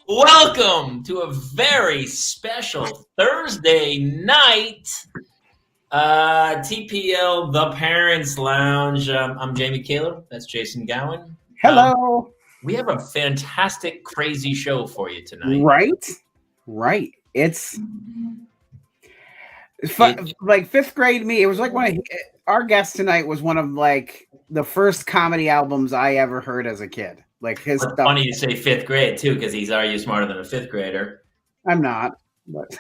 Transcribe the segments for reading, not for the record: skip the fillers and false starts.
Welcome to a very special Thursday night TPL The Parents Lounge. I'm Jamie Kaler. That's Jason Gowin. Hello. We have a fantastic, crazy show for you tonight. Right. It's like fifth grade me. It was like our guest tonight was one of like the first comedy albums I ever heard as a kid. Like his stuff. Funny you say fifth grade too, because he's already smarter than a fifth grader. I'm not, but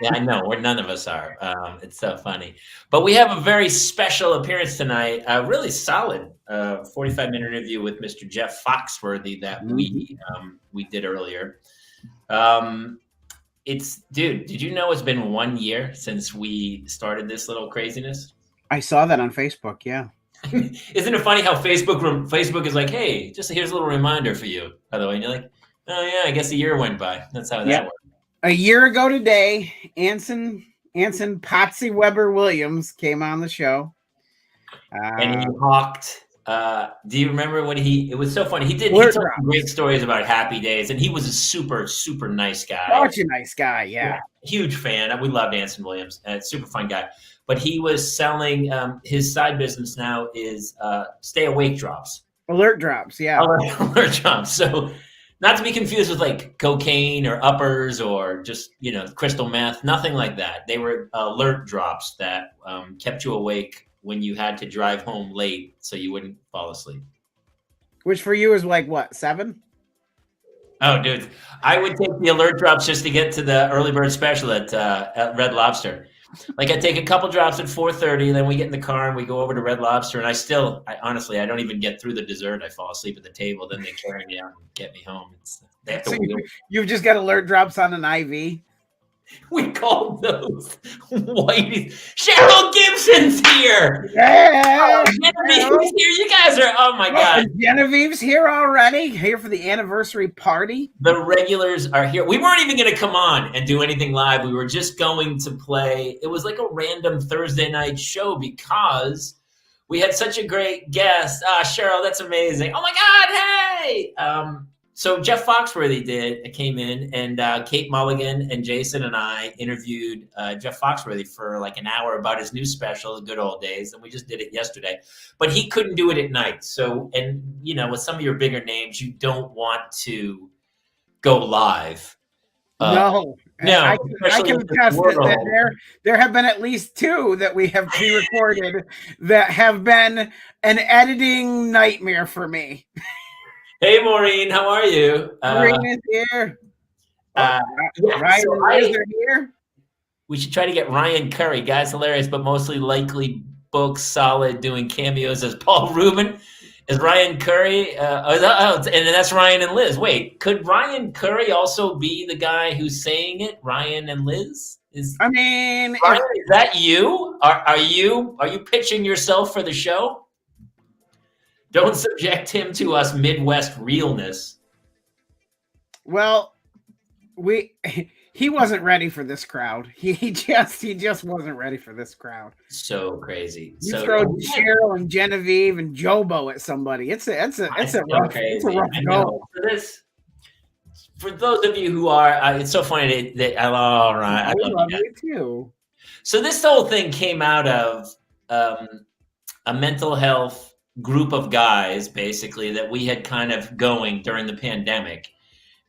yeah, I know. None of us are. It's so funny. But we have a very special appearance tonight. A really solid 45-minute interview with Mr. Jeff Foxworthy that we did earlier. Did you know it's been 1 year since we started this little craziness? I saw that on Facebook. Yeah. Isn't it funny how Facebook is like, hey, just here's a little reminder for you, by the way. And you're like, oh, yeah, I guess a year went by. That's how that worked. A year ago today, Anson Potsy Weber Williams came on the show. And he talked. Do you remember when it was so funny. He told great stories about Happy Days, and he was a super, super nice guy. Such a nice guy, yeah. Huge fan. We loved Anson Williams. Super fun guy. But he was selling his side business now is stay awake drops. Alert drops, yeah. Alert drops. So not to be confused with like cocaine or uppers or just, crystal meth, nothing like that. They were alert drops that kept you awake when you had to drive home late so you wouldn't fall asleep. Which for you is like what, 7? Oh, dude. I would take the alert drops just to get to the early bird special at Red Lobster. Like I take a couple drops at 4:30, then we get in the car and we go over to Red Lobster. And I honestly don't even get through the dessert. I fall asleep at the table. Then they carry me out and get me home. They have to you've just got alert drops on an IV. We called those whiteies. Cheryl Gibson's here. Yeah. Genevieve's here. You guys are, oh my God. Genevieve's here already, here for the anniversary party. The regulars are here. We weren't even going to come on and do anything live. We were just going to play. It was like a random Thursday night show because we had such a great guest. Cheryl, that's amazing. Oh my God, hey. So Jeff Foxworthy came in, and Kate Mulligan and Jason and I interviewed Jeff Foxworthy for like an hour about his new special, The Good Old Days, and we just did it yesterday. But he couldn't do it at night. So, and with some of your bigger names, you don't want to go live. No. I can attest that there have been at least 2 that we have pre-recorded that have been an editing nightmare for me. Hey, Maureen, how are you? Maureen is here. Ryan and Liz are here. We should try to get Ryan Curry. Guy's hilarious, but mostly likely books, solid, doing cameos as Paul Rubin. Is Ryan Curry? And that's Ryan and Liz. Wait, could Ryan Curry also be the guy who's saying it? Ryan and Liz? Ryan, is that you? Are you pitching yourself for the show? Don't subject him to us Midwest realness. Well, he wasn't ready for this crowd. He just wasn't ready for this crowd. So crazy. You throw Cheryl and Genevieve and Jobo at somebody. It's a rough go. For those of you who are, it's so funny that I love you too. So this whole thing came out of a mental health group of guys, basically, that we had kind of going during the pandemic.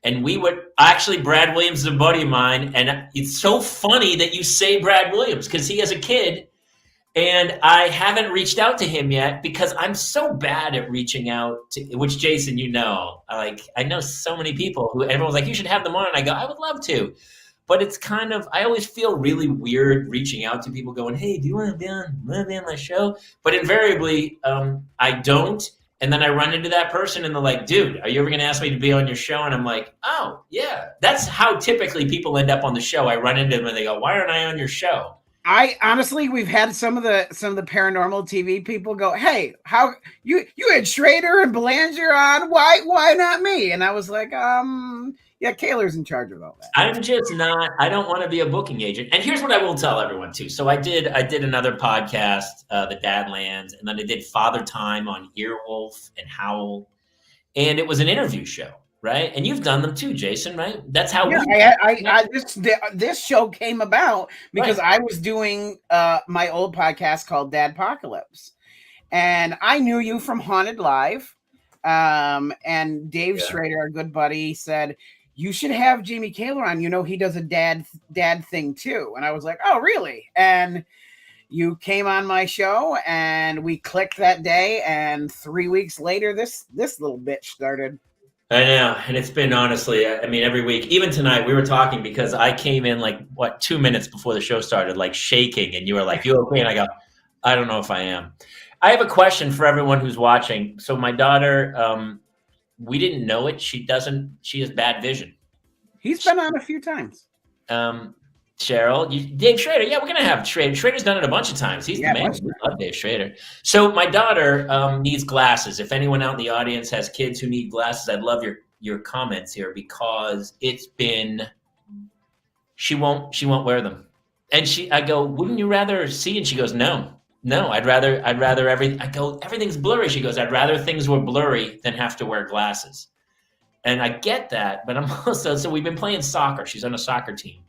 And we would actually, Brad Williams is a buddy of mine. And it's so funny that you say Brad Williams because he has a kid. And I haven't reached out to him yet because I'm so bad at reaching out to, which Jason, I know so many people who everyone's like, you should have them on. And I go, I would love to. But it's kind of, I always feel really weird reaching out to people going, hey, do you want to be on my show? But invariably, I don't. And then I run into that person and they're like, dude, are you ever going to ask me to be on your show? And I'm like, oh, yeah. That's how typically people end up on the show. I run into them and they go, why aren't I on your show? I honestly, we've had some of the paranormal TV people go, hey, how you had Schrader and Belanger on? Why not me? And I was like, yeah, Kaler's in charge of all that. I'm just not. I don't want to be a booking agent. And here's what I will tell everyone too. So I did another podcast, the Dadlands, and then I did Father Time on Earwolf and Howl, and it was an interview show. Right. And you've done them too, Jason, right? That's how this show came about because I was doing my old podcast called Dadpocalypse. And I knew you from Haunted Live. And Dave Schrader, our good buddy, said, you should have Jamie Kaler on. You know, he does a dad thing too. And I was like, oh, really? And you came on my show and we clicked that day. And 3 weeks later, this little bitch started. I know. And it's been honestly, I mean, every week, even tonight, we were talking because I came in 2 minutes before the show started, shaking. And you were like, you okay? And I go, I don't know if I am. I have a question for everyone who's watching. So my daughter, we didn't know it. She has bad vision. He's been on a few times. Cheryl, Dave Schrader. Yeah, we're going to have Schrader. Schrader's done it a bunch of times. He's the man. We love Dave Schrader. So my daughter needs glasses. If anyone out in the audience has kids who need glasses, I'd love your comments here because she won't wear them. And I go, wouldn't you rather see? And she goes, no, I'd rather everything. I go, everything's blurry. She goes, I'd rather things were blurry than have to wear glasses. And I get that, but I'm also, so we've been playing soccer. She's on a soccer team.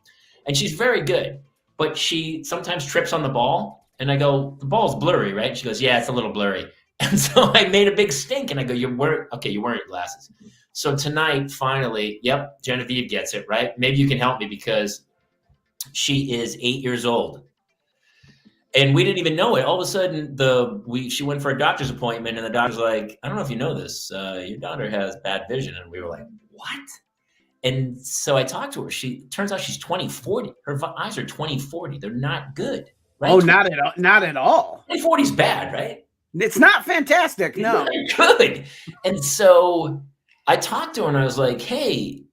And she's very good, but she sometimes trips on the ball. And I go, the ball's blurry, right? She goes, yeah, it's a little blurry. And so I made a big stink. And I go, you're wearing your glasses. So tonight, finally, yep, Genevieve gets it, right? Maybe you can help me because she is 8 years old. And we didn't even know it. All of a sudden, she went for a doctor's appointment. And the doctor's like, I don't know if you know this. Your daughter has bad vision. And we were like, what? And so I talked to her. Turns out she's 20/40. Her eyes are 20/40. They're not good. Right? Oh, not at all. 20/40 is bad, right? It's not fantastic. No. It's not good. And so I talked to her and I was like, hey,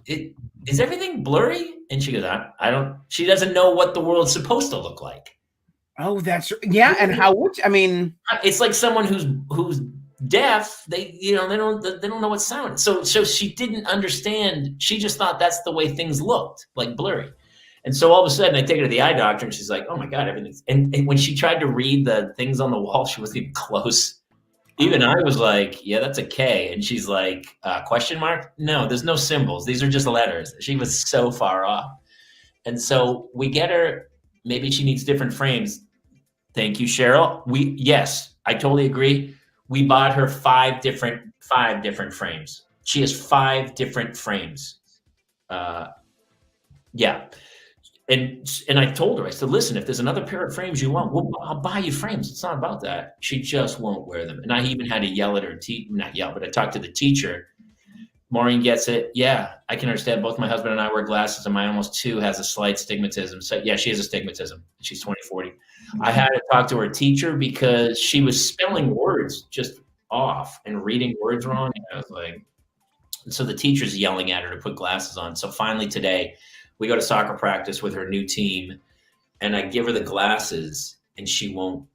is everything blurry? And she goes, I don't, she doesn't know what the world's supposed to look like. Oh, and how would I mean, it's like someone who's deaf, they don't know what sound. So she didn't understand. She just thought that's the way things looked, like blurry. And so all of a sudden I take her to the eye doctor and she's like, oh my God, everything's, and when she tried to read the things on the wall, she wasn't even close. Even I was like, yeah, that's a K. And she's like, question mark? No, there's no symbols. These are just letters. She was so far off. And so we get her, maybe she needs different frames. Thank you, Cheryl. Yes, I totally agree. We bought her five different frames. She has 5 different frames. Yeah. And I told her, I said, listen, if there's another pair of frames you want, I'll buy you frames. It's not about that. She just won't wear them. And I even had to yell at her, not yell, but I talked to the teacher. Maureen gets it. Yeah, I can understand. Both my husband and I wear glasses, and my almost 2 has a slight stigmatism. So yeah, she has astigmatism. She's 20/40. I had to talk to her teacher because she was spelling words just off and reading words wrong. And I was like, so the teacher's yelling at her to put glasses on. So finally today, we go to soccer practice with her new team, and I give her the glasses, and she won't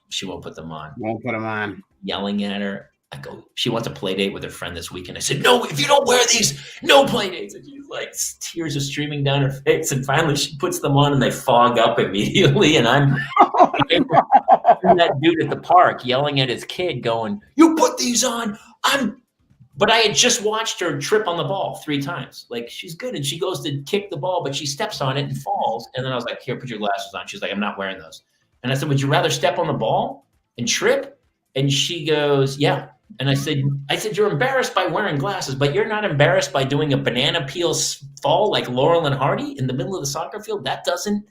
put them on. Won't put them on. Yelling at her. I go, she wants a play date with her friend this weekend. I said, no, if you don't wear these, no play dates. And she's like, tears are streaming down her face. And finally she puts them on and they fog up immediately. And I'm that dude at the park yelling at his kid going, you put these on. But I had just watched her trip on the ball 3 times. Like, she's good. And she goes to kick the ball, but she steps on it and falls. And then I was like, here, put your glasses on. She's like, I'm not wearing those. And I said, would you rather step on the ball and trip? And she goes, yeah. And I said, you're embarrassed by wearing glasses, but you're not embarrassed by doing a banana peel fall like Laurel and Hardy in the middle of the soccer field? That doesn't.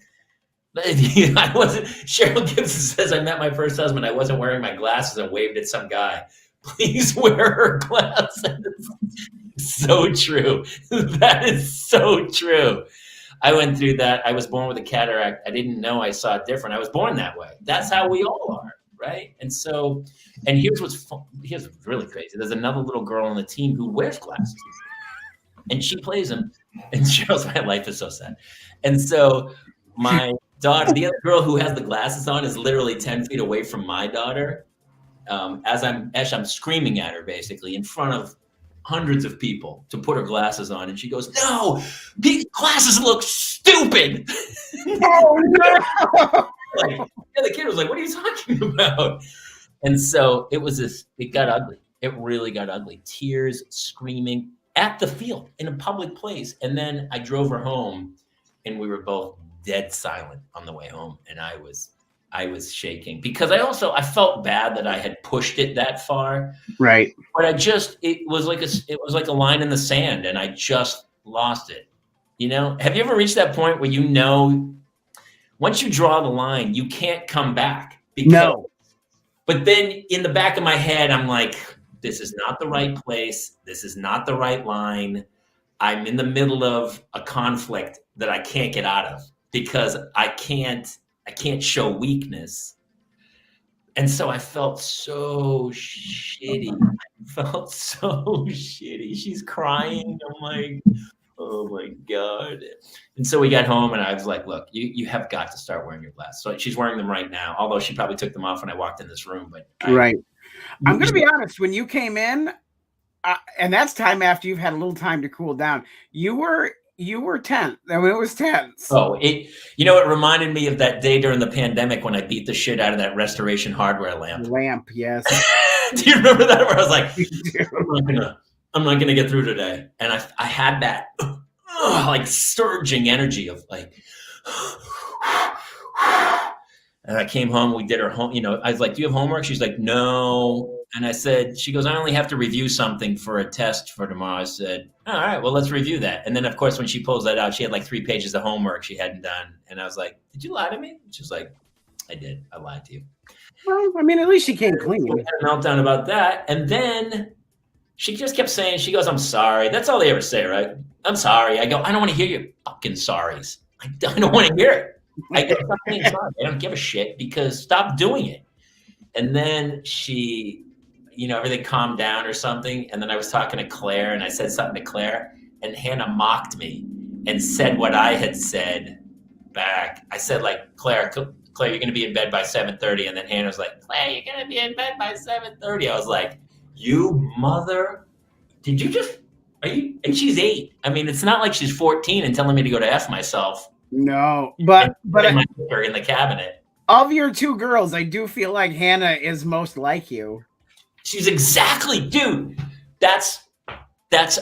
I wasn't. Cheryl Gibson says, I met my first husband. I wasn't wearing my glasses and waved at some guy. Please wear her glasses. So true. That is so true. I went through that. I was born with a cataract. I didn't know I saw it different. I was born that way. That's how we all are, right? And so, and here's what's really crazy. There's another little girl on the team who wears glasses, and she plays them. And Cheryl's, my life is so sad. And so my daughter, the other girl who has the glasses on, is literally 10 feet away from my daughter. As I'm screaming at her, basically in front of hundreds of people, to put her glasses on, and she goes, "No, these glasses look stupid." Oh no! The kid was like, "What are you talking about?" And so it got ugly. It really got ugly. Tears, screaming at the field in a public place. And then I drove her home, and we were both dead silent on the way home. And I was shaking because I felt bad that I had pushed it that far. Right. But it was like a line in the sand, and I just lost it. Have you ever reached that point where once you draw the line, you can't come back? No. But then in the back of my head, I'm like, this is not the right place. This is not the right line. I'm in the middle of a conflict that I can't get out of because I can't show weakness. And so I felt so shitty. She's crying. I'm like, oh my God. And so we got home, and I was like, look, you have got to start wearing your glasses. So she's wearing them right now, although she probably took them off when I walked in this room. But right. I'm going to be honest. When you came in, and that's time after you've had a little time to cool down, you were tense. I mean, it was tense. Oh, it reminded me of that day during the pandemic when I beat the shit out of that Restoration Hardware lamp. Yes. Do you remember that? Where I was like, I'm not gonna get through today. And I had that like surging energy of like, and I came home, we did our home, I was like, do you have homework? She's like, no. And I said, she goes, I only have to review something for a test for tomorrow. I said, all right, well, let's review that. And then, of course, when she pulls that out, she had like 3 pages of homework she hadn't done. And I was like, did you lie to me? She was like, I did. I lied to you. Well, I mean, at least she came clean. We had a meltdown about that. And then she just kept saying, she goes, I'm sorry. That's all they ever say, right? I'm sorry. I go, I don't want to hear your fucking sorries. I don't want to hear it. I go, stop being sorry. I don't give a shit because stop doing it. And then she... everything calmed down or something. And then I was talking to Claire, and I said something to Claire, and Hannah mocked me and said what I had said back. I said, like, Claire, you're going to be in bed by 7:30. And then Hannah was like, Claire, you're going to be in bed by 7:30. I was like, you mother, did you just, are you, and she's 8. I mean, it's not like she's 14 and telling me to go to F myself. No, but my in the cabinet. Of your 2 girls, I do feel like Hannah is most like you. She's exactly, dude. That's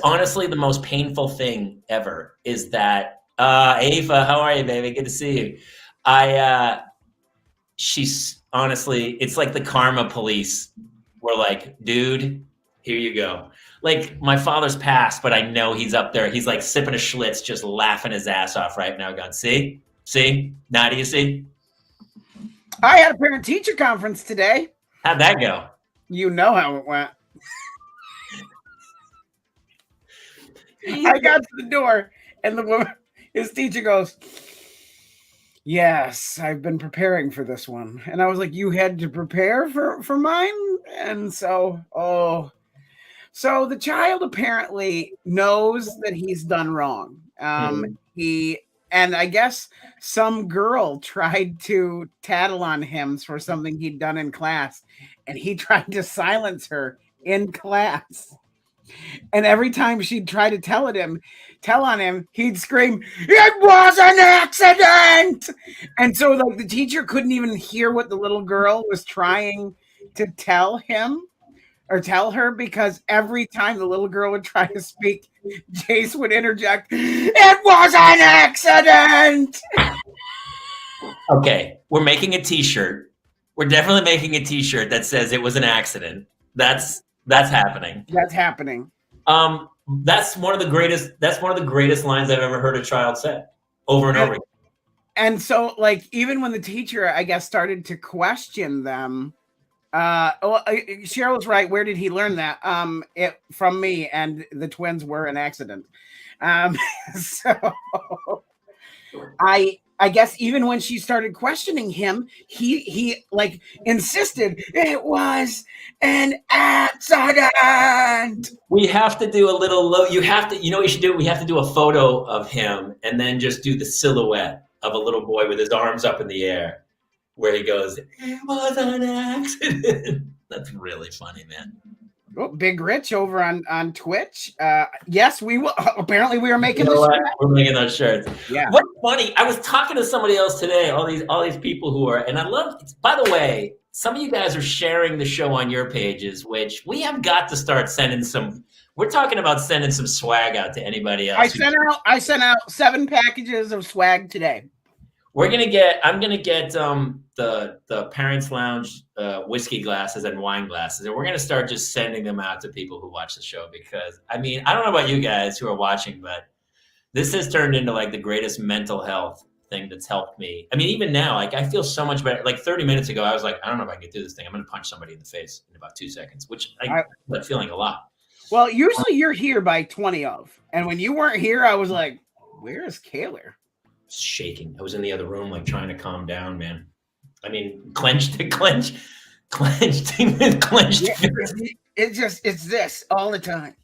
honestly the most painful thing ever is that, Ava, how are you, baby? Good to see you. She's honestly, it's like the karma police were like, dude, here you go. Like my father's passed, but I know he's up there. He's like sipping a Schlitz, just laughing his ass off right now going, see? Now do you see? I had a parent-teacher conference today. How'd that go? You know how it went. I got to the door, and the woman, his teacher goes, yes, I've been preparing for this one. And I was like, you had to prepare for mine? And so the child apparently knows that he's done wrong. And I guess some girl tried to tattle on him for something he'd done in class, and he tried to silence her in class. And every time she'd try to tell on him, he'd scream, "It was an accident!" And so like the teacher couldn't even hear what the little girl was trying to tell him or tell her, because every time the little girl would try to speak, Jace would interject, "It was an accident!" Okay, we're making a t-shirt. We're definitely making a t-shirt that says it was an accident. That's That's happening. That's happening. That's one of the greatest. That's one of the greatest lines I've ever heard a child say over and over again. And so, like, even when the teacher, I guess, started to question them, Cheryl's right. Where did he learn that? It from me, and the twins were an accident. So I guess even when she started questioning him, he like insisted it was an accident. We have to do a little you have to, you know what you should do? We have to do a photo of him and then just do the silhouette of a little boy with his arms up in the air where he goes, it was an accident. That's really funny, man. Oh, Big Rich over on Twitch. Yes, we will. Apparently, we are making We're making those shirts. Yeah. What's funny? I was talking to somebody else today. All these people who are, and I love. By the way, some of you guys are sharing the show on your pages, which we have got to start sending some. We're talking about sending some swag out to anybody else. I sent out 7 packages of swag today. I'm gonna get the Parents Lounge whiskey glasses and wine glasses, and we're gonna start just sending them out to people who watch the show, because I mean, I don't know about you guys who are watching, but this has turned into like the greatest mental health thing that's helped me. I mean, even now, like I feel so much better. Like 30 minutes ago, I was like, I don't know if I can get through this thing. I'm gonna punch somebody in the face in about 2 seconds, which I'm feeling a lot. Well, usually you're here by 20 of, and when you weren't here, I was like, where is Kaler? Shaking. I was in the other room, like trying to calm down, man. I mean, clenched. Yeah, it's this all the time.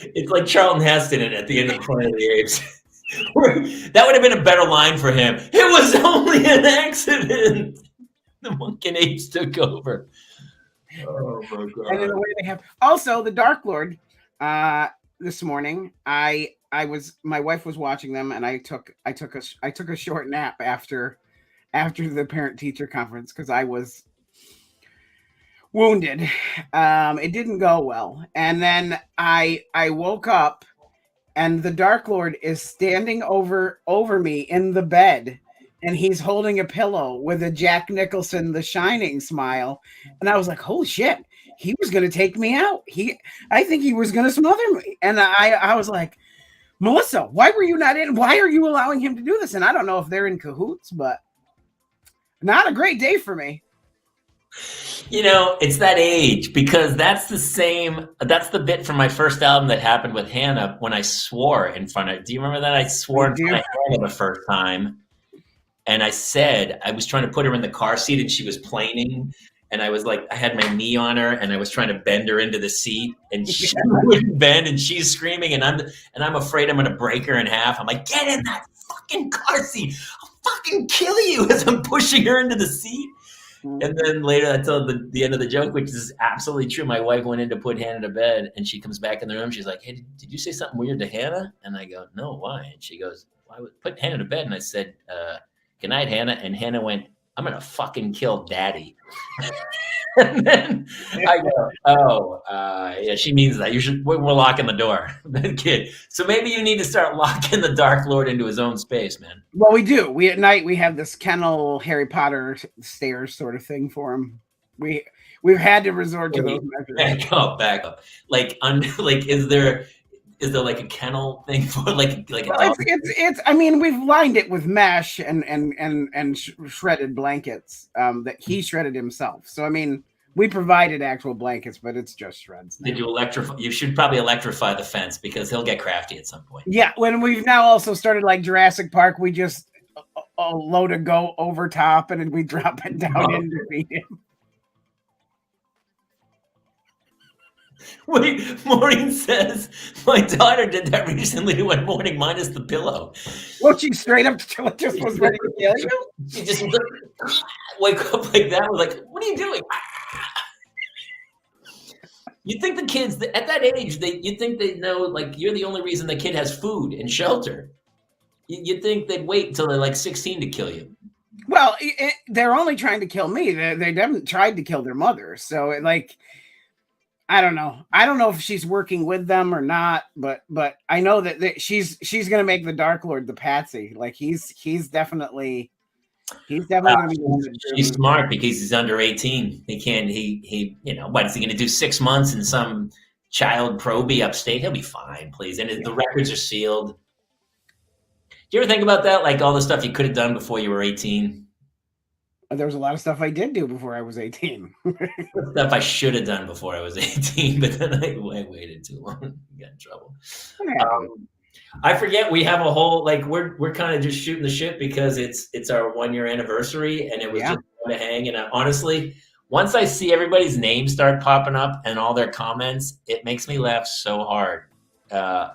It's like Charlton Heston at the end of Planet of the Apes. That would have been a better line for him. It was only an accident. The Monkey and Apes took over. Oh my God. And in a way they have. Also, the Dark Lord. This morning, my wife was watching them, and I took a short nap after the parent teacher conference because I was wounded. It didn't go well, and then I woke up, and the Dark Lord is standing over me in the bed, and he's holding a pillow with a Jack Nicholson The Shining smile, and I was like, holy shit. He was going to take me out. I think he was going to smother me. And I was like, Melissa, why were you not in? Why are you allowing him to do this? And I don't know if they're in cahoots, but not a great day for me. You know, it's that age, because that's the bit from my first album that happened with Hannah when I swore in front of, do you remember that? I swore in front of Hannah the first time. And I said, I was trying to put her in the car seat and she was planing. And I was like, I had my knee on her and I was trying to bend her into the seat and she wouldn't bend and she's screaming and I'm afraid I'm going to break her in half. I'm like, get in that fucking car seat. I'll fucking kill you as I'm pushing her into the seat. And then later I told the end of the joke, which is absolutely true. My wife went in to put Hannah to bed and she comes back in the room. She's like, hey, did you say something weird to Hannah? And I go, no, why? And she goes, well, I would put Hannah to bed. And I said, good night, Hannah. And Hannah went, I'm going to fucking kill daddy. And then I go, yeah, she means that. We're locking the door. That kid. So maybe you need to start locking the Dark Lord into his own space, man. Well, we do. At night, we have this kennel Harry Potter stairs sort of thing for him. We've had to resort to those measures. Back up. Like, is there like a kennel thing for like well, it's I mean, we've lined it with mesh and shredded blankets that he shredded himself. So I mean, we provided actual blankets, but it's just shreds. Did you electrify? You should probably electrify the fence because he'll get crafty at some point. Yeah, when we've now also started like Jurassic Park, we just load a go over top and then we drop it down in to feed him. Wait, Maureen says, my daughter did that recently one morning minus the pillow. Well, she straight up just was ready to kill you? She just wake up like that. We're like, what are you doing? You think the kids, at that age, you think they know, like, you're the only reason the kid has food and shelter. You think they'd wait until they're like 16 to kill you. Well, they're only trying to kill me. They haven't tried to kill their mother. So, like... I don't know. I don't know if she's working with them or not, but I know that she's going to make the Dark Lord the patsy. Like he's definitely He's definitely going to be the one that He's smart because he's under 18. He can't. He. What is he going to do? 6 months in some child probie upstate? He'll be fine, please. And the records are sealed. Do you ever think about that? Like all the stuff you could have done before you were 18? There was a lot of stuff I did do before I was 18. Stuff I should have done before I was 18, but then I waited too long. Got in trouble. I forget we have a whole we're kind of just shooting the shit because it's our 1 year anniversary and it was just fun to hang. And honestly, once I see everybody's names start popping up and all their comments, it makes me laugh so hard.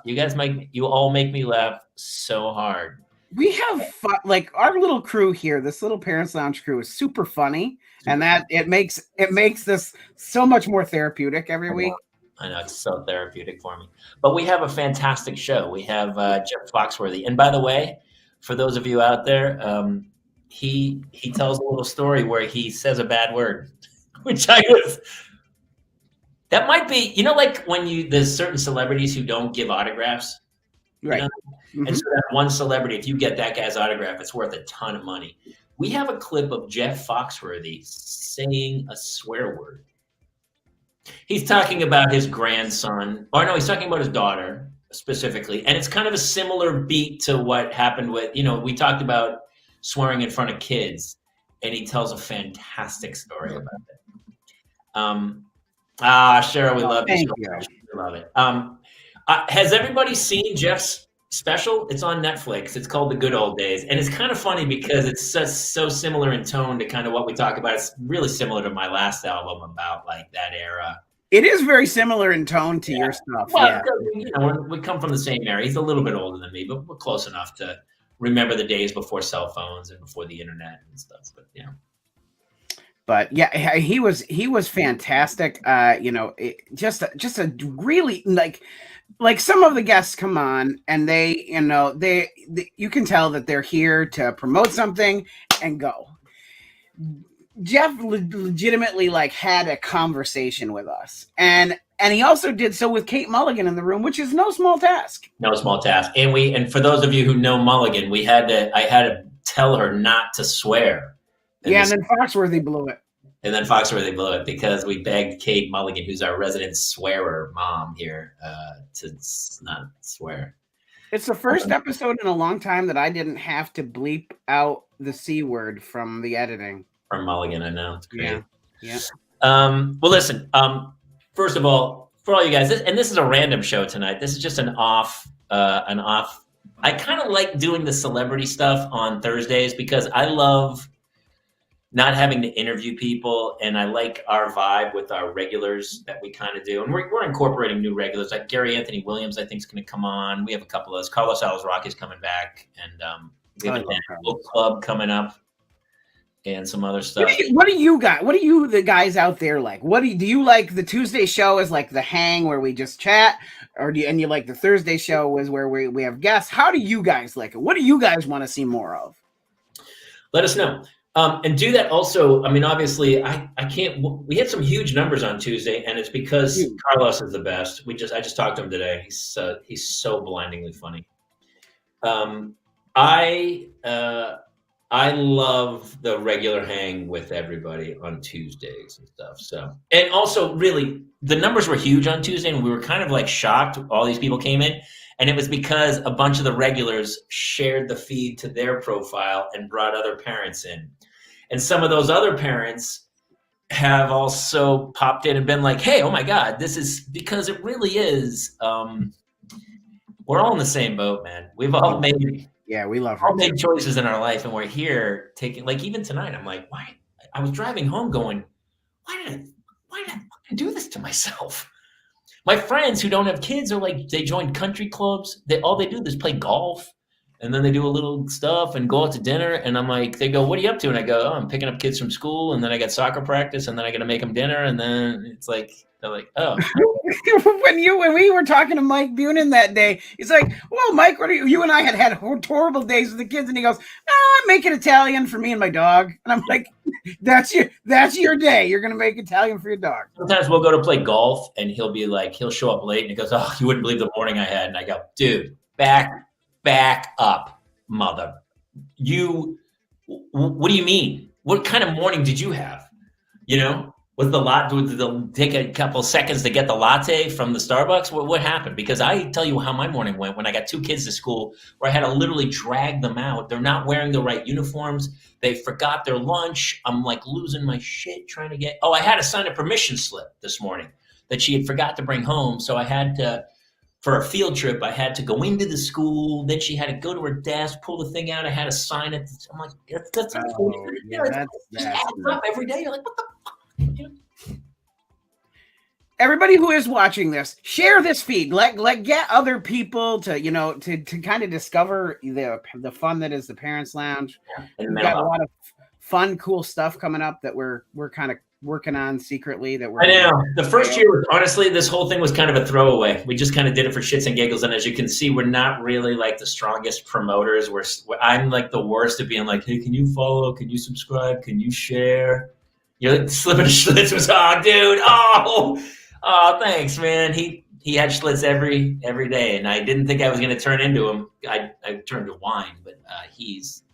You all make me laugh so hard. We have fun, like our little crew here. This little Parents Lounge crew is super funny, and that it makes this so much more therapeutic every week. I know it's so therapeutic for me. But we have a fantastic show. We have Jeff Foxworthy, and by the way, for those of you out there, he tells a little story where he says a bad word, which that might be, like when there's certain celebrities who don't give autographs. Right. And so that one celebrity, if you get that guy's autograph, it's worth a ton of money. We have a clip of Jeff Foxworthy saying a swear word. He's talking about his grandson, or no, he's talking about his daughter specifically. And it's kind of a similar beat to what happened with, we talked about swearing in front of kids, and he tells a fantastic story about it. Cheryl, we love you. We love it. Has everybody seen Jeff's special? It's on Netflix. It's called The Good Old Days. And it's kind of funny because it's so similar in tone to kind of what we talk about. It's really similar to my last album about like that era. It is very similar in tone to your stuff. Well, because, we come from the same era. He's a little bit older than me, but we're close enough to remember the days before cell phones and before the internet and stuff. But he was fantastic. Just a really like some of the guests come on and they you can tell that they're here to promote something and go. Jeff legitimately had a conversation with us, and he also did so with Kate Mulligan in the room, which is no small task. No small task. And for those of you who know Mulligan, I had to tell her not to swear. And then Foxworthy blew it. And then Foxworthy blew it because we begged Kate Mulligan, who's our resident swearer mom here, to not swear. It's the first episode in a long time that I didn't have to bleep out the C word from the editing. From Mulligan, I know. It's great. Yeah. Well, listen, first of all, for all you guys, this is a random show tonight. This is just an off. I kind of like doing the celebrity stuff on Thursdays because I love not having to interview people, and I like our vibe with our regulars that we kind of do. And we're incorporating new regulars, like Gary Anthony Williams, I think, is going to come on. We have a couple of those. Carlos Alazraqui is coming back, and we have a book club coming up and some other stuff. What do you the guys out there like? Do you like the Tuesday show as like the hang where we just chat, or do you like the Thursday show is where we have guests? How do you guys like it? What do you guys want to see more of? Let us know. And do that also. I mean, obviously, I can't. We had some huge numbers on Tuesday, and it's because Carlos is the best. I just talked to him today. He's so blindingly funny. I love the regular hang with everybody on Tuesdays and stuff. So, and also, really, the numbers were huge on Tuesday, and we were kind of like shocked. All these people came in. And it was because a bunch of the regulars shared the feed to their profile and brought other parents in. And some of those other parents have also popped in and been like, hey, oh my God, this is because it really is. We're all in the same boat, man. We've all made made choices in our life, and we're here taking, like, even tonight, I'm like, why? I was driving home going, why did I fucking do this to myself? My friends who don't have kids are like, they joined country clubs. All they do is play golf, and then they do a little stuff and go out to dinner. And I'm like, they go, what are you up to? And I go, oh, I'm picking up kids from school, and then I got soccer practice, and then I got to make them dinner. And then it's like, they're like, oh. when we were talking to Mike Bunin that day, he's like, well, Mike, what are you and I had horrible days with the kids. And he goes, I'm making Italian for me and my dog. And I'm like, that's your day. You're going to make Italian for your dog. Sometimes we'll go to play golf, and he'll show up late, and he goes, oh, you wouldn't believe the morning I had. And I go, dude, back up, mother. You What do you mean? What kind of morning did you have? Was the take a couple seconds to get the latte from the Starbucks? What happened? Because I tell you how my morning went when I got 2 kids to school, where I had to literally drag them out. They're not wearing the right uniforms. They forgot their lunch. I'm like losing my shit trying to get. Oh, I had to sign a permission slip this morning that she had forgot to bring home. So I had to, for a field trip, I had to go into the school. Then she had to go to her desk, pull the thing out. I had to sign it. I'm like, that's up every day. You're like, what the fuck? Everybody who is watching this, share this feed. Let get other people to to kind of discover the fun that is the Parents Lounge. We've got a lot of fun, cool stuff coming up that we're kind of working on secretly. I know the first year was, honestly, this whole thing was kind of a throwaway. We just kind of did it for shits and giggles, and as you can see, we're not really like the strongest promoters. I'm like the worst at being like, hey, can you follow? Can you subscribe? Can you share? You're like, slipping Schlitz was, oh, dude, oh, thanks, man. He had Schlitz every day, and I didn't think I was going to turn into him. I turned to wine, but he's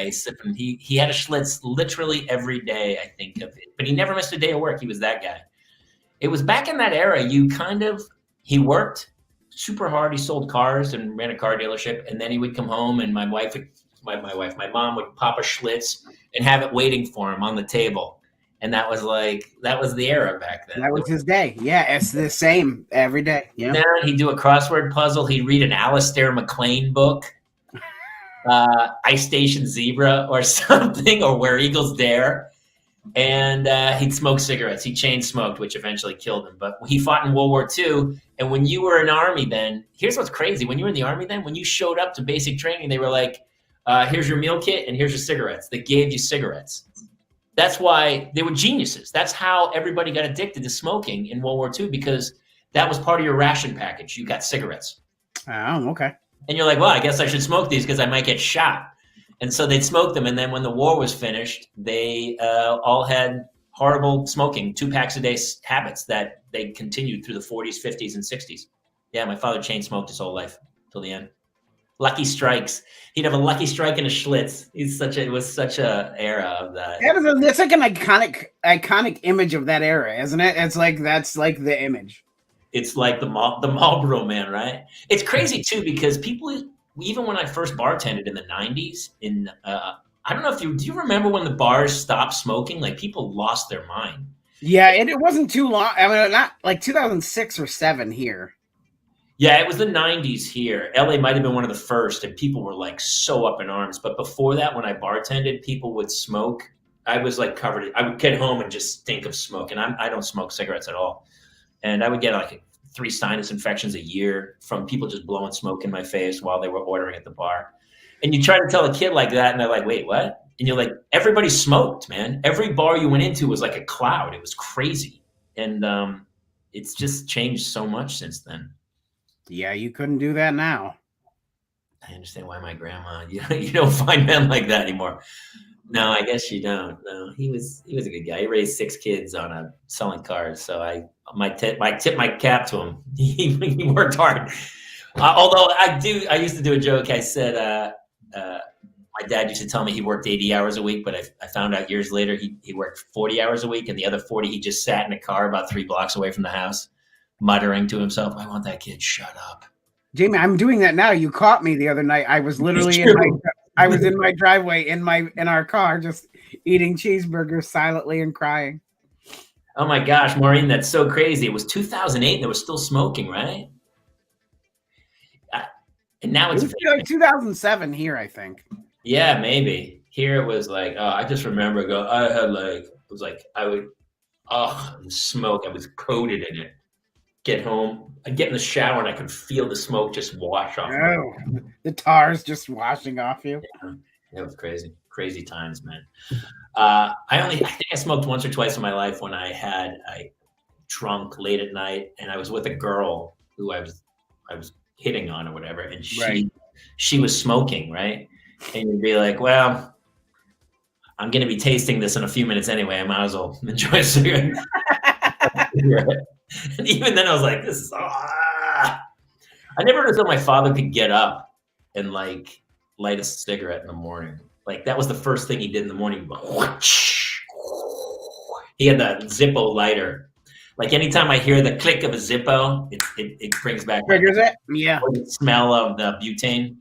sipping. He had a Schlitz literally every day, I think of it, but he never missed a day of work. He was that guy. It was back in that era. He worked super hard. He sold cars and ran a car dealership, and then he would come home, and my mom would pop a Schlitz and have it waiting for him on the table. And that was the era back then. That was his day. Yeah, it's the same every day. Yeah. Now he'd do a crossword puzzle. He'd read an Alistair MacLean book, Ice Station Zebra or something, or Where Eagles Dare. And he'd smoke cigarettes. He chain smoked, which eventually killed him. But he fought in World War II. And when you were in Army then, here's what's crazy. When you were in the Army then, when you showed up to basic training, they were like, here's your meal kit and here's your cigarettes. They gave you cigarettes. That's why they were geniuses. That's how everybody got addicted to smoking in World War II, because that was part of your ration package. You got cigarettes. Oh, okay. And you're like, well, I guess I should smoke these because I might get shot. And so they'd smoke them. And then when the war was finished, they all had horrible smoking, 2 packs a day habits that they continued through the 40s, 50s, and 60s. Yeah, my father chain smoked his whole life till the end. Lucky Strikes. He'd have a Lucky Strike and a Schlitz. It was such a era of that. That's like an iconic image of that era, isn't it? It's like that's like the image. It's like the Marlboro Man, right? It's crazy too, because people, even when I first bartended in the 90s, I don't know if do you remember when the bars stopped smoking? Like, people lost their mind. Yeah, it wasn't too long. I mean, not like 2006 or 7 here. Yeah, it was the 90s here. LA might have been one of the first, and people were like so up in arms. But before that, when I bartended, people would smoke. I was like covered. I would get home and just stink of smoke. And I don't smoke cigarettes at all. And I would get like 3 sinus infections a year from people just blowing smoke in my face while they were ordering at the bar. And you try to tell a kid like that, and they're like, wait, what? And you're like, everybody smoked, man. Every bar you went into was like a cloud. It was crazy. And it's just changed so much since then. Yeah, you couldn't do that now. I understand why my grandma, you don't find men like that anymore. No, I guess you don't. No, he was a good guy. He raised 6 kids on selling cars. So I tip my cap to him. He worked hard. Although I used to do a joke. I said, my dad used to tell me he worked 80 hours a week, but I found out years later he worked 40 hours a week, and the other 40 he just sat in a car about 3 blocks away from the house, muttering to himself, I want that kid shut up. Jamie, I'm doing that now. You caught me the other night. I was literally in my driveway in our car, just eating cheeseburgers silently and crying. Oh my gosh, Maureen, that's so crazy. It was 2008 and they were still smoking, right? And now it's like 2007 here, I think. Yeah, maybe. Here it was like, I just remember I would smoke. I was coated in it. Get home, I'd get in the shower and I could feel the smoke just wash off. Oh, the tar's just washing off you. Yeah, it was crazy times, man. I think I smoked once or twice in my life when I drunk late at night and I was with a girl who I was hitting on or whatever, and she was smoking, right? And you'd be like, well, I'm going to be tasting this in a few minutes anyway. I might as well enjoy a cigarette. And even then I was like, this is I never understood my father could get up and like light a cigarette in the morning. Like that was the first thing he did in the morning. He had the Zippo lighter. Like anytime I hear the click of a Zippo, it brings back Triggers it. Yeah. the smell of the butane.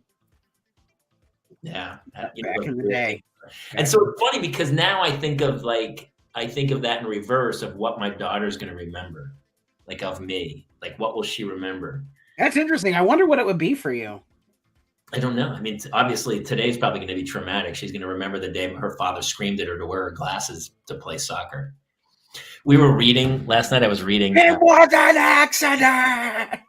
Yeah, Back in the day. And so it's funny because now I think of that in reverse of what my daughter's going to remember, like of me. Like what will she remember? That's interesting. I wonder what it would be for you. I don't know. I mean, obviously today's probably going to be traumatic. She's going to remember the day her father screamed at her to wear her glasses to play soccer. We were reading last night. I was reading. It was an accident.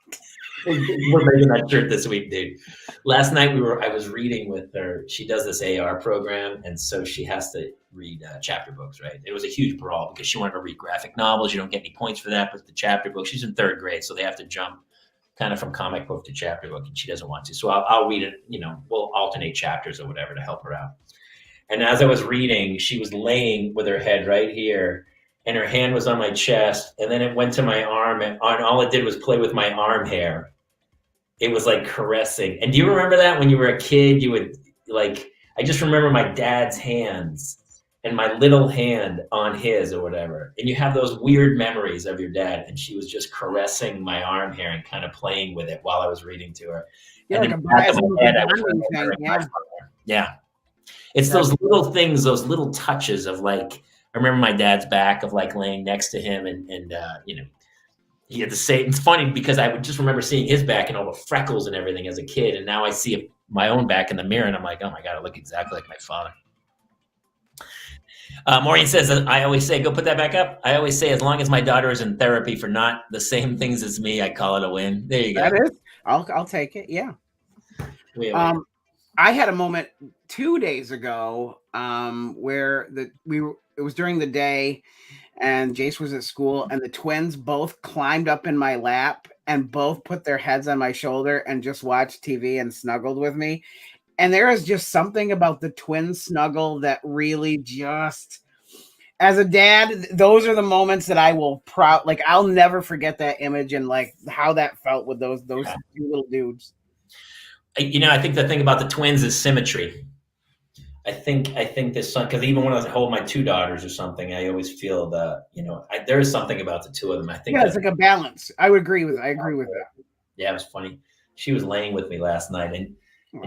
We're making that shirt this week, dude. Last night I was reading with her. She does this AR program, and so she has to read chapter books, right? It was a huge brawl because she wanted to read graphic novels. You don't get any points for that, but the chapter book, she's in 3rd grade, so they have to jump kind of from comic book to chapter book, and she doesn't want to. So I'll read it, we'll alternate chapters or whatever to help her out. And as I was reading, she was laying with her head right here, and her hand was on my chest, and then it went to my arm, and all it did was play with my arm hair. It was like caressing. And do you remember that when you were a kid? You would I just remember my dad's hands and my little hand on his or whatever. And you have those weird memories of your dad. And she was just caressing my arm hair and kind of playing with it while I was reading to her. Yeah, and yeah. It's those little things, those little touches of I remember my dad's back of laying next to him and he had the same. It's funny because I would just remember seeing his back and all the freckles and everything as a kid, and now I see my own back in the mirror, and I'm like, oh my god, I look exactly like my father. Maureen says, I always say, go put that back up. I always say, as long as my daughter is in therapy for not the same things as me, I call it a win. There you go. That is. I'll take it. Yeah. I had a moment 2 days ago where it was during the day. And Jace was at school, and the twins both climbed up in my lap and both put their heads on my shoulder and just watched TV and snuggled with me. And there is just something about the twin snuggle that really just, as a dad, those are the moments that I will I'll never forget that image and how that felt with those two little dudes. I think the thing about the twins is symmetry. I think this son, because even when I hold my 2 daughters or something, I always feel there is something about the 2 of them. I think it's like a balance. I agree with that. Yeah, it was funny. She was laying with me last night, and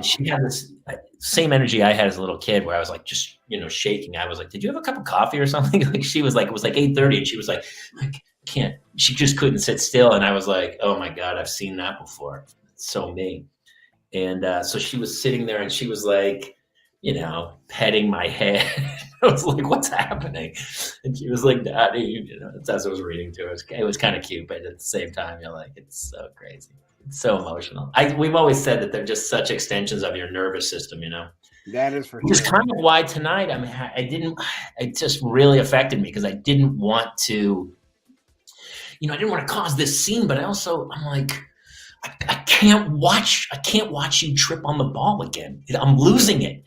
she had this same energy I had as a little kid, where I was just shaking. I was like, "Did you have a cup of coffee or something?" She was like, it was 8:30, and she was like, "I can't." She just couldn't sit still, and I was like, "Oh my god, I've seen that before." It's so me. And so she was sitting there, and she was like, petting my head. I was like, what's happening? And she was like, Daddy, it's as I was reading to her. It was kind of cute, but at the same time, you're like, it's so crazy. It's so emotional. We've always said that they're just such extensions of your nervous system, That is for sure. Which is kind of why tonight, it just really affected me because I didn't want to, I didn't want to cause this scene, but I'm like, I can't watch you trip on the ball again. I'm losing it.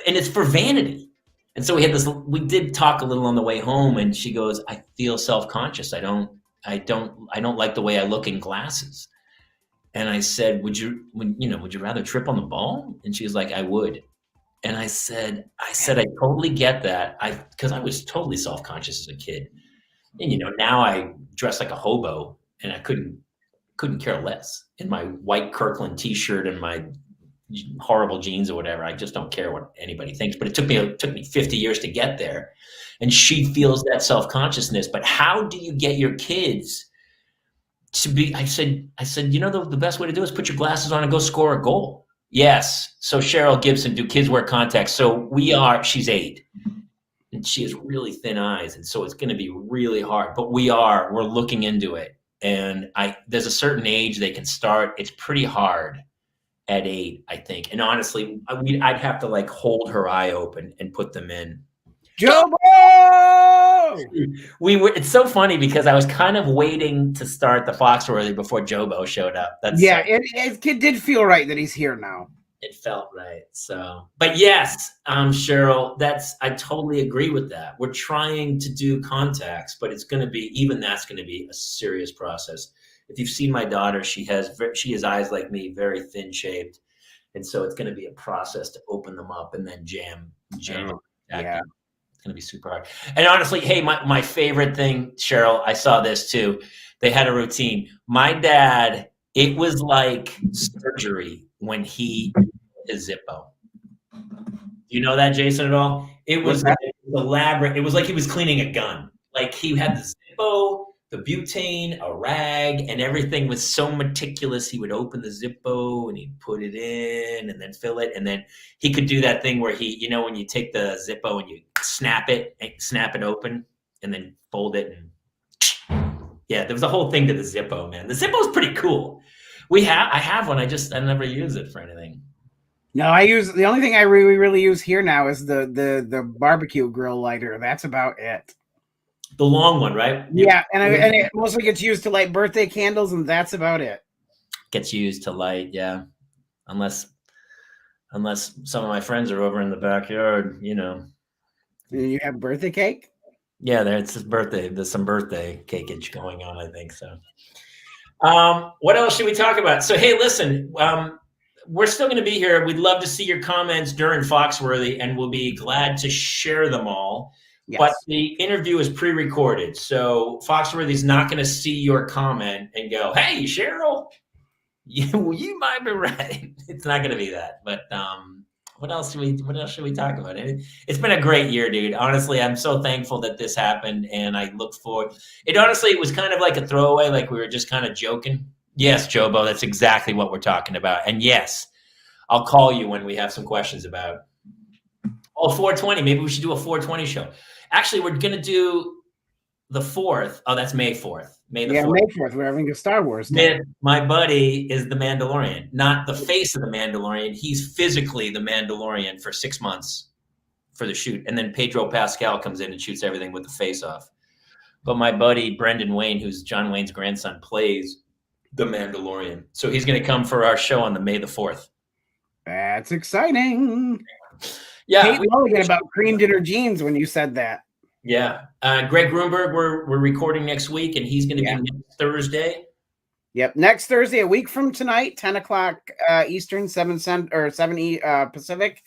And it's for vanity. And so we did talk a little on the way home, and she goes, I feel self-conscious. I don't like the way I look in glasses. And I said, would you rather trip on the ball? And she was like, I would. And I said, I totally get that. Because I was totally self-conscious as a kid. And, now I dress like a hobo, and I couldn't care less in my white Kirkland t-shirt and my horrible jeans or whatever. I just don't care what anybody thinks, but it took me 50 years to get there. And she feels that self-consciousness, but how do you get your kids to be, I said, the best way to do it is put your glasses on and go score a goal. Yes. So Cheryl Gibson, do kids wear contacts? So she's 8 and she has really thin eyes. And so it's going to be really hard, but we're looking into it. And there's a certain age they can start. It's pretty hard at 8, I think. And honestly, I'd have to hold her eye open and put them in. Jobo! It's so funny because I was kind of waiting to start the Foxworthy before Jobo showed up. It did feel right that he's here now. It felt right. So, but yes, Cheryl, I totally agree with that. We're trying to do contacts, but that's going to be a serious process. If you've seen my daughter, she has eyes like me, very thin shaped. And so it's going to be a process to open them up and then jam. Yeah. It's going to be super hard. And honestly, hey, my favorite thing, Cheryl, I saw this too. They had a routine. My dad, it was like surgery when he his Zippo. Do you know that, Jason, at all? It was like elaborate. It was like he was cleaning a gun. Like he had the Zippo, the butane, a rag, and everything was so meticulous. He would open the Zippo and he'd put it in and then fill it. And then he could do that thing where he, you know, when you take the Zippo and you snap it open and then fold it. And yeah, there was a whole thing to the Zippo, man. The Zippo is pretty cool. I have one. I never use it for anything. No, the only thing I really use here now is the barbecue grill lighter. That's about it. The long one, right? Yeah, and it mostly gets used to light birthday candles, and that's about it. Gets used to light, yeah. Unless some of my friends are over in the backyard, you know. And you have birthday cake? Yeah, it's his birthday. There's some birthday cakeage going on, I think so. What else should we talk about? So, hey, listen, we're still going to be here. We'd love to see your comments during Foxworthy, and we'll be glad to share them all. Yes. But the interview is pre-recorded, so Foxworthy's not going to see your comment and go, "Hey, Cheryl, you might be right." It's not going to be that. But what else should we talk about? It's been a great year, dude. Honestly, I'm so thankful that this happened, and I look forward. It was kind of like a throwaway, like we were just kind of joking. Yes, Jobo, that's exactly what we're talking about. And yes, I'll call you when we have some questions about. 420. Maybe we should do a 420 show. Actually, we're going to do the 4th. Oh, that's May 4th. May 4th. We're having a Star Wars day. My buddy is the Mandalorian, not the face of the Mandalorian. He's physically the Mandalorian for 6 months for the shoot. And then Pedro Pascal comes in and shoots everything with the face off. But my buddy, Brendan Wayne, who's John Wayne's grandson, plays the Mandalorian. So he's going to come for our show on the May the 4th. That's exciting. Yeah, Mulligan about cream dinner jeans when you said that. Yeah, Greg Grunberg, we're recording next week, and he's going to be next Thursday. Yep, next Thursday, a week from tonight, 10 o'clock Eastern, 7 Pacific.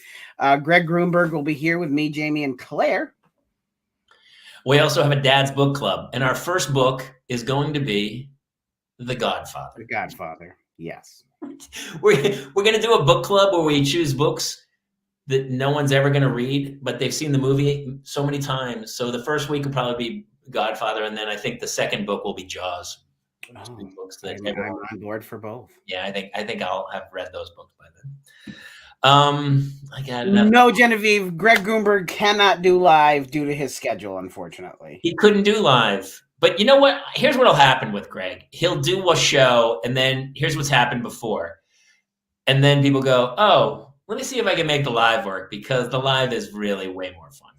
Greg Grunberg will be here with me, Jamie, and Claire. We also have a Dad's Book Club, and our first book is going to be The Godfather. The Godfather, yes. We're going to do a book club where we choose books that no one's ever going to read, but they've seen the movie so many times. So the first week will probably be Godfather, and then I think the second book will be Jaws. Books that I'm on board for both. Yeah, I think I'll have read those books by then. I got enough. No, Genevieve, Greg Grunberg cannot do live due to his schedule, unfortunately. He couldn't do live. But you know what? Here's what'll happen with Greg. He'll do a show, and then here's what's happened before. And then people go, oh, let me see if I can make the live work, because the live is really way more fun.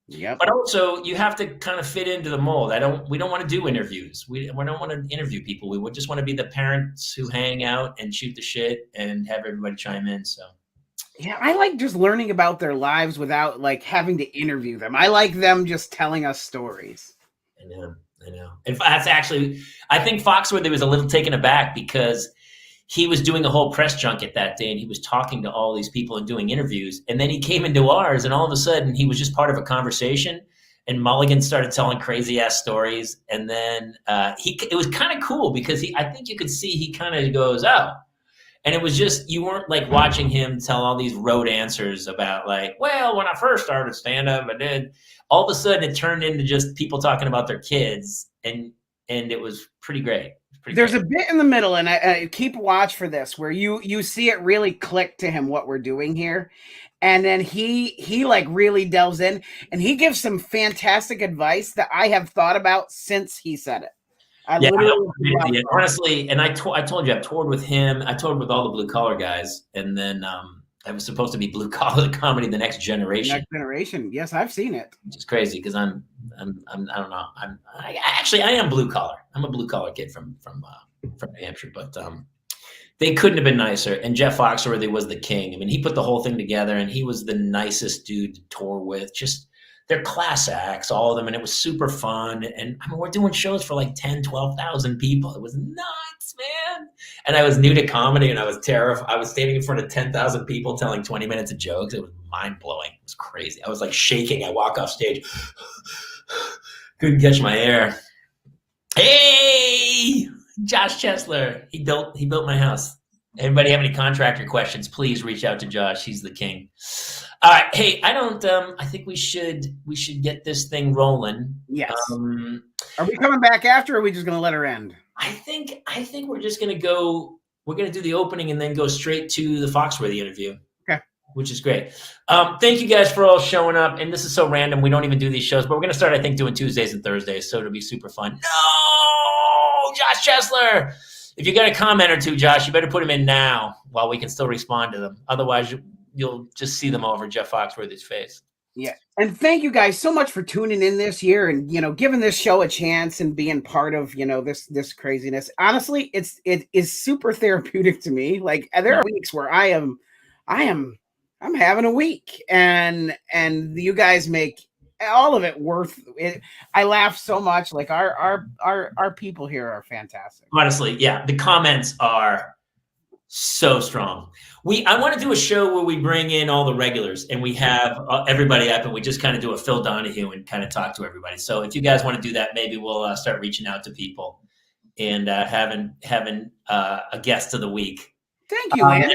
Yep. But also, you have to kind of fit into the mold. We don't want to do interviews. We don't want to interview people. We would just want to be the parents who hang out and shoot the shit and have everybody chime in. So, yeah, I like just learning about their lives without like having to interview them. I like them just telling us stories. I know. And that's actually, I think Foxworthy was a little taken aback because he was doing a whole press junket that day, and he was talking to all these people and doing interviews. And then he came into ours, and all of a sudden he was just part of a conversation, and Mulligan started telling crazy ass stories. And then it was kind of cool because I think you could see he kind of goes, oh, and it was just, you weren't like watching him tell all these rote answers about like, well, when I first started stand up, I did. All of a sudden it turned into just people talking about their kids, and it was pretty great. There's a bit in the middle, and I keep watch for this, where you see it really click to him what we're doing here, and then he like really delves in, and he gives some fantastic advice that I have thought about since he said it. Honestly, and I told you I've toured with him. I toured with all the blue collar guys, and then I was supposed to be blue collar comedy, the next generation. Next generation, yes, I've seen it. Which is crazy because I don't know. I am blue collar. I'm a blue collar kid from New Hampshire, but they couldn't have been nicer. And Jeff Foxworthy was the king. I mean, he put the whole thing together, and he was the nicest dude to tour with. Just they're class acts, all of them, and it was super fun. And I mean, we're doing shows for like 10, 12,000 people. It was nuts. man. And I was new to comedy, and I was terrified. I was standing in front of 10,000 people telling 20 minutes of jokes. It was mind-blowing. It was crazy. I was like shaking. I walk off stage. Couldn't catch my air. Hey, Josh Chesler. He built my house. Anybody have any contractor questions, please reach out to Josh. He's the king. All right. Hey, I think we should get this thing rolling. Yes. Are we coming back after, or are we just going to let her end? I think we're just going to go. We're going to do the opening and then go straight to the Foxworthy interview. Okay. Which is great. Thank you guys for all showing up. And this is so random. We don't even do these shows, but we're going to start, I think, doing Tuesdays and Thursdays. So it'll be super fun. No, Josh Chesler. If you got a comment or two, Josh, you better put them in now while we can still respond to them. Otherwise, you'll just see them over Jeff Foxworthy's face. Yeah. And thank you guys so much for tuning in this year and, giving this show a chance and being part of, this craziness. Honestly, it is super therapeutic to me. Like, there are weeks where I'm having a week, and you guys make all of it worth it. I laugh so much. Like, our people here are fantastic. Honestly, yeah. The comments are so strong. I want to do a show where we bring in all the regulars and we have everybody up, and we just kind of do a Phil Donahue and kind of talk to everybody. So if you guys want to do that, maybe we'll start reaching out to people and having a guest of the week. Thank you, man.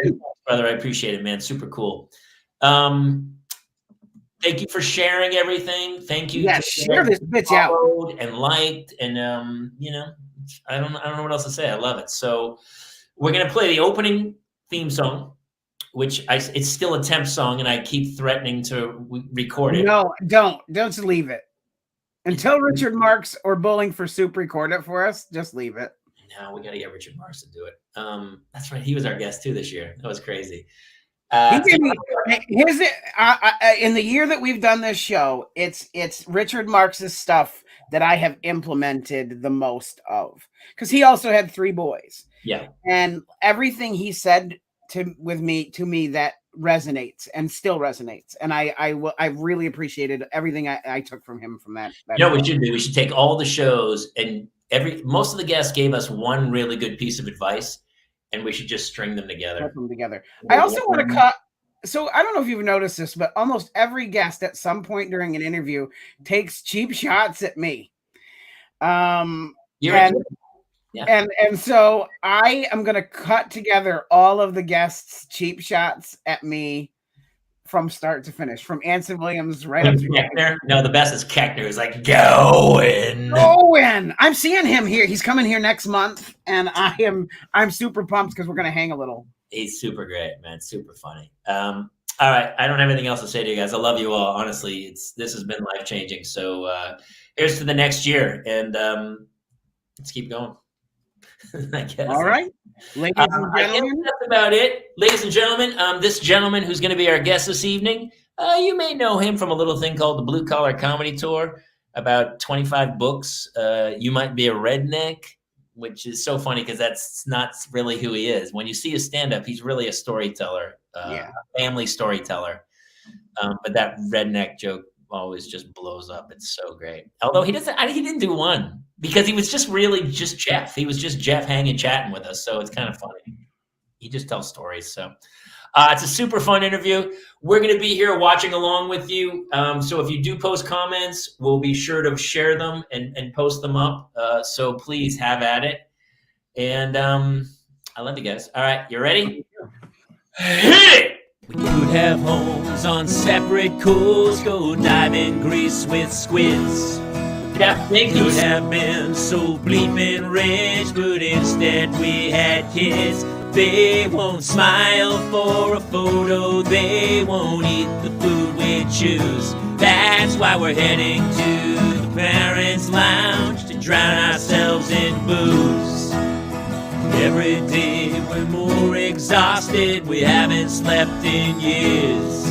Brother, I appreciate it, man. Super cool. Thank you for sharing everything. Thank you. Yeah, share this bitch out and liked, and I don't know what else to say. I love it. So we're gonna play the opening theme song, which it's still a temp song, and I keep threatening to record it. No, don't just leave it until Richard Marks or Bowling for Soup record it for us. Just leave it. No, we got to get Richard Marks to do it. That's right. He was our guest too this year. That was crazy. In the year that we've done this show, it's Richard Marks' stuff that I have implemented the most of, because he also had 3 boys. Yeah, and everything he said to me that resonates and still resonates, and I really appreciated everything I took from him from that. You know what we should do? We should take all the shows, and most of the guests gave us one really good piece of advice, and we should just string them together. Put them together. I also want to cut. So I don't know if you've noticed this, but almost every guest at some point during an interview takes cheap shots at me. Yeah. And so I am going to cut together all of the guests' cheap shots at me from start to finish, from Anson Williams right up to Keckner. No, the best is Keckner. He's like, Gowin. I'm seeing him here. He's coming here next month, and I'm super pumped because we're going to hang a little. He's super great, man. Super funny. All right. I don't have anything else to say to you guys. I love you all. Honestly, this has been life-changing. So here's to the next year, and let's keep going. I guess. All right. Ladies and gentlemen. That's about it. Ladies and gentlemen, this gentleman who's going to be our guest this evening, you may know him from a little thing called the Blue Collar Comedy Tour, about 25 books. You Might Be a Redneck, which is so funny because that's not really who he is. When you see his stand-up, he's really a storyteller, a family storyteller. But that redneck joke always just blows up. It's so great. Although he didn't do one because he was just Jeff. He was just Jeff hanging, chatting with us. So it's kind of funny. He just tells stories. So it's a super fun interview. We're going to be here watching along with you. So if you do post comments, we'll be sure to share them and post them up. So please have at it. And I love you guys. All right. You ready? Hit it! We could have homes on separate coals, go dive in Greece with squids. Yeah, we could have been so bleeping rich, but instead we had kids. They won't smile for a photo, they won't eat the food we choose. That's why we're heading to the parents' lounge to drown ourselves in booze. Every day we're more exhausted, we haven't slept in years.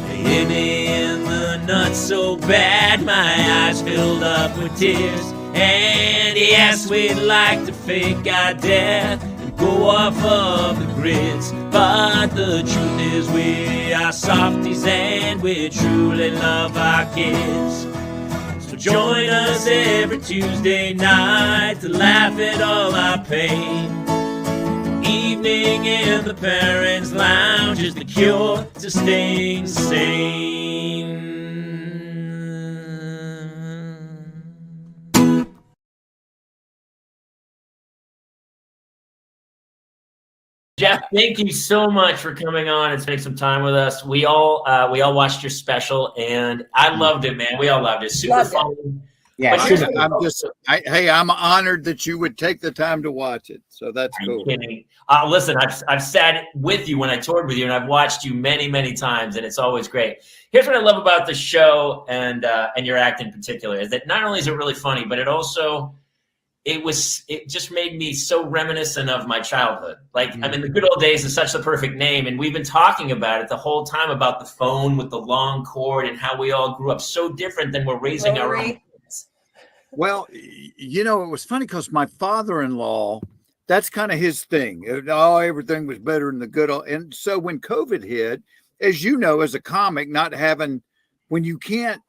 They hit me in the nuts so bad, my eyes filled up with tears. And yes, we'd like to fake our death and go off of the grids, but the truth is we are softies and we truly love our kids. So Join us every Tuesday night to laugh at all our pain. Evening in the Parents' Lounge is the cure to staying sane. Jeff, thank you so much for coming on and spending some time with us. We all watched your special, and I loved it, man. We all loved it. Super fun. Yeah, I'm honored that you would take the time to watch it. So that's cool. Kidding. Listen, I've sat with you when I toured with you, and I've watched you many, many times, and it's always great. Here's what I love about the show and your act in particular is that not only is it really funny, but it just made me so reminiscent of my childhood. Like, I mean, the good old days is such the perfect name. And we've been talking about it the whole time about the phone with the long cord and how we all grew up so different than we're raising our own kids. Well, it was funny because my father-in-law, that's kind of his thing. Everything was better in the good old. And so when COVID hit, as you know, as a comic, when you can't,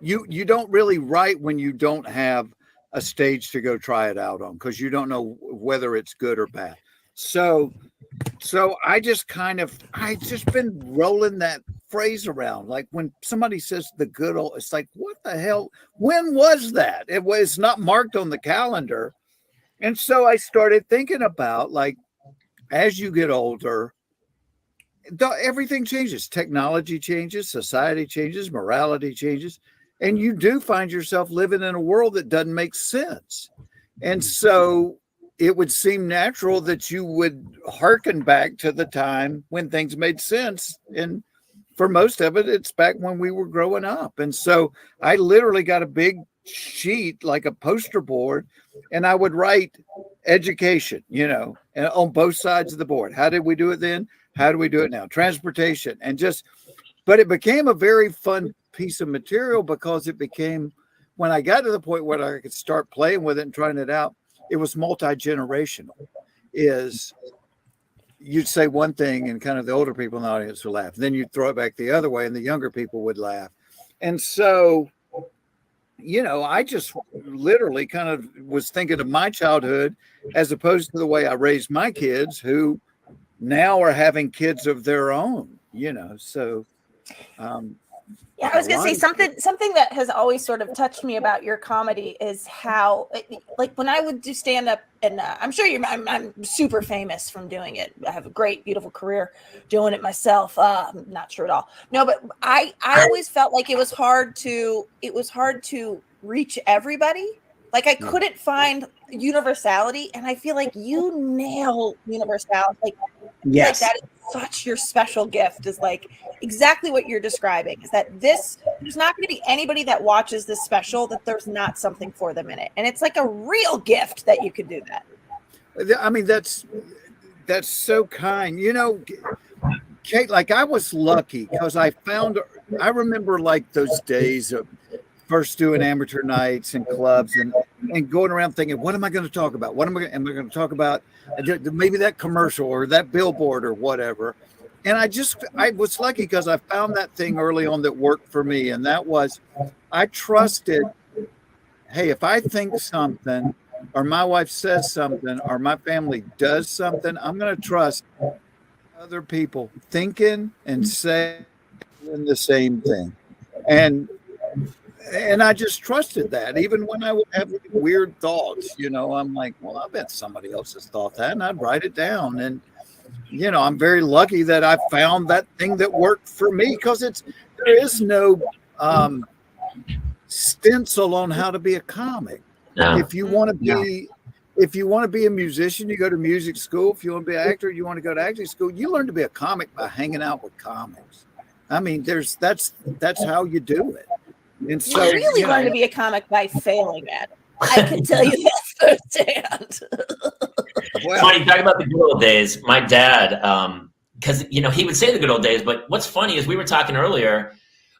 you don't really write when you don't have a stage to go try it out on, because you don't know whether it's good or bad. So I just been rolling that phrase around. Like when somebody says the good old, it's like, what the hell? When was that? It's not marked on the calendar. And so I started thinking about, like, as you get older, everything changes. Technology changes, society changes, morality changes. And you do find yourself living in a world that doesn't make sense. And so it would seem natural that you would hearken back to the time when things made sense. And for most of it, it's back when we were growing up. And so I literally got a big sheet, like a poster board, and I would write education, and on both sides of the board. How did we do it then? How do we do it now? Transportation. But it became a very fun piece of material because it became, when I got to the point where I could start playing with it and trying it out, it was multi-generational. You'd say one thing and kind of the older people in the audience would laugh. Then you'd throw it back the other way and the younger people would laugh. And so, I just literally kind of was thinking of my childhood as opposed to the way I raised my kids, who now are having kids of their own, so. Yeah, I was going to say something that has always sort of touched me about your comedy is how, like, when I would do stand up, and I'm sure I'm super famous from doing it. I have a great, beautiful career doing it myself. I'm not sure at all. No, but I always felt like it was hard to reach everybody. Like, I couldn't find universality, and I feel like you nail universality. Like, yes, like that is such your special gift, is like exactly what you're describing, is that there's not going to be anybody that watches this special that there's not something for them in it. And it's like a real gift that you could do that. I mean, that's so kind. Kate, like, I was lucky because I remember like those days of first doing amateur nights and clubs and going around thinking, what am I going to talk about? Am I going to talk about maybe that commercial or that billboard or whatever? And I was lucky because I found that thing early on that worked for me. And that was, I trusted, hey, if I think something or my wife says something or my family does something, I'm going to trust other people thinking and saying the same thing. And I just trusted that, even when I would have weird thoughts, I'm like, well, I bet somebody else has thought that, and I'd write it down. And, I'm very lucky that I found that thing that worked for me, because there is no stencil on how to be a comic. No. If you want to be a musician, you go to music school. If you want to be an actor, you want to go to acting school. You learn to be a comic by hanging out with comics. I mean, that's how you do it. And so, you really learn to be a comic by failing at it. I can tell you that firsthand. Well, funny, talking about the good old days. My dad, because he would say the good old days, but what's funny is we were talking earlier.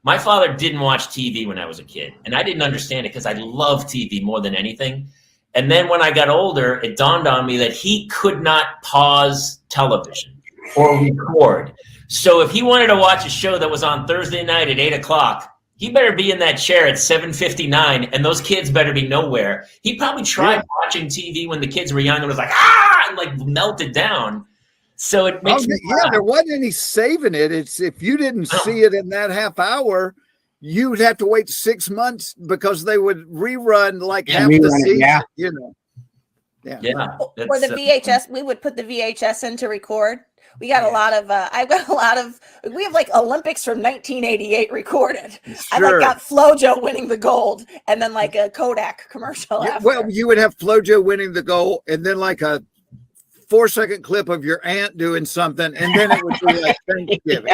My father didn't watch TV when I was a kid, and I didn't understand it because I love TV more than anything. And then when I got older, it dawned on me that he could not pause television or record. So if he wanted to watch a show that was on Thursday night at 8:00, he better be in that chair at 7:59, and those kids better be nowhere. He probably tried watching TV when the kids were young and was like, and like melted down. So it makes me laugh. There wasn't any saving it. It's if you didn't see it in that half hour, you would have to wait 6 months because they would rerun like half the season. You know. Yeah. Or the VHS, we would put the VHS in to record. We got a lot of, we have like Olympics from 1988 recorded. Sure. I like got FloJo winning the gold and then like a Kodak commercial. After. Well, you would have FloJo winning the gold and then like a 4-second clip of your aunt doing something. And then it would be like Thanksgiving.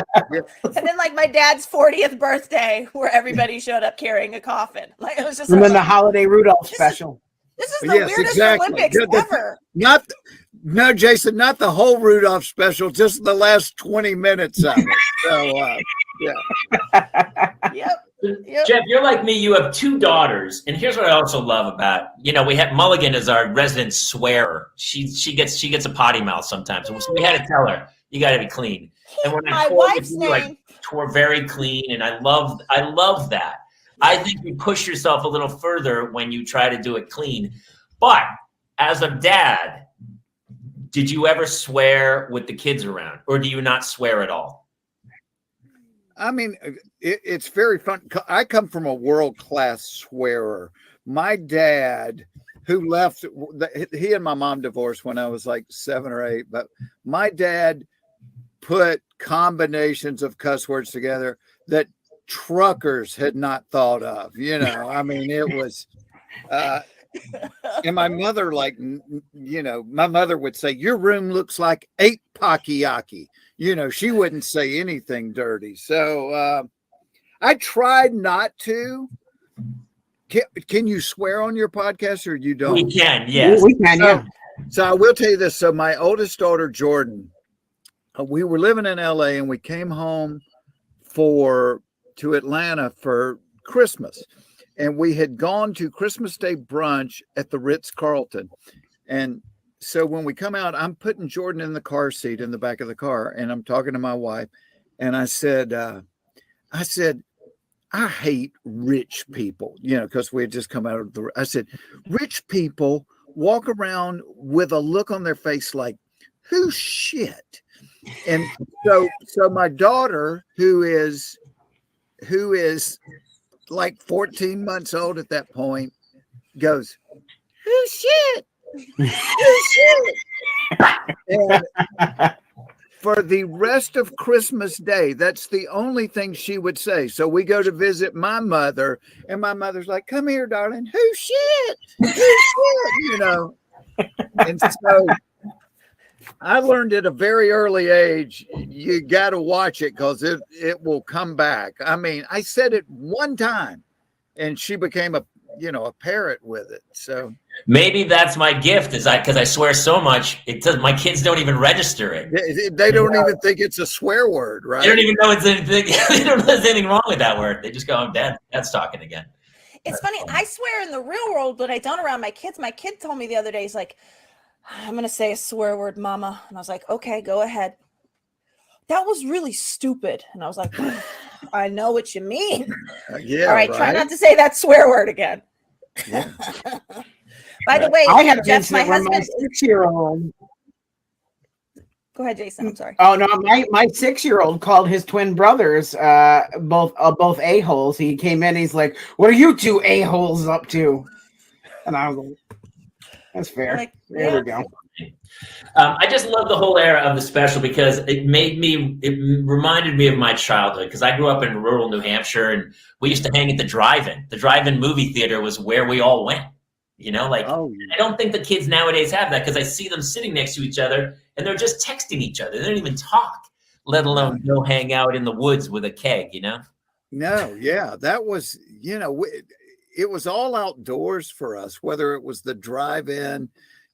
And then like my dad's 40th birthday where everybody showed up carrying a coffin. Like it was just. And then the holiday Rudolph special. This is the weirdest Olympics ever. No, Jason, not the whole Rudolph special, just the last 20 minutes of it. So, Yep. Jeff, you're like me. You have 2 daughters, and here's what I also love about we have Mulligan as our resident swearer. She gets a potty mouth sometimes, so we had to tell her you got to be clean. And when my wife's name, we're very clean, and I love that. I think you push yourself a little further when you try to do it clean. But as a dad, did you ever swear with the kids around, or do you not swear at all? I mean, it's very fun. I come from a world-class swearer. My dad, who left, he and my mom divorced when I was like 7 or 8, but my dad put combinations of cuss words together that truckers had not thought of, I mean, it was, and my mother, my mother would say, your room looks like 8 Pakiyaki. She wouldn't say anything dirty. So I tried not to. Can you swear on your podcast or you don't? We can, yes. We can, So I will tell you this. So my oldest daughter, Jordan, we were living in LA and we came home to Atlanta for Christmas. And we had gone to Christmas Day brunch at the Ritz-Carlton. And so when we come out, I'm putting Jordan in the car seat in the back of the car. And I'm talking to my wife. And I said, I hate rich people, because we had just come out of I said, rich people walk around with a look on their face like, who's shit? And so my daughter, who is like 14 months old at that point, goes, who's shit? Who's shit? And for the rest of Christmas Day, that's the only thing she would say. So we go to visit my mother, and my mother's like, come here, darling. Who's shit? Who's shit? And so I learned at a very early age, you got to watch it because it will come back. I mean, I said it one time and she became a parrot with it. So maybe that's my gift because I swear so much. My kids don't even register it. They don't even think it's a swear word, right? They don't even know it's anything. They don't know there's anything wrong with that word. They just go, oh, Dad's talking again. It's funny. I swear in the real world, but I don't around my kids. My kid told me the other day, he's like, I'm going to say a swear word, mama. And I was like, okay, go ahead. That was really stupid. And I was like, I know what you mean. Yeah. All right. Try not to say that swear word again. Yeah. By the way, I had Jeff, my husband, my 6-year-old. Go ahead, Jason. I'm sorry. Oh no, my 6-year-old called his twin brothers both a-holes. He came in, he's like, what are you 2 a-holes up to? And I was like, that's fair. Like, there we go. I just love the whole era of the special because it reminded me of my childhood because I grew up in rural New Hampshire and we used to hang at the drive-in. The drive-in movie theater was where we all went. I don't think the kids nowadays have that because I see them sitting next to each other and they're just texting each other. They don't even talk, let alone go hang out in the woods with a keg, No, yeah, that was, it was all outdoors for us, whether it was the drive-in,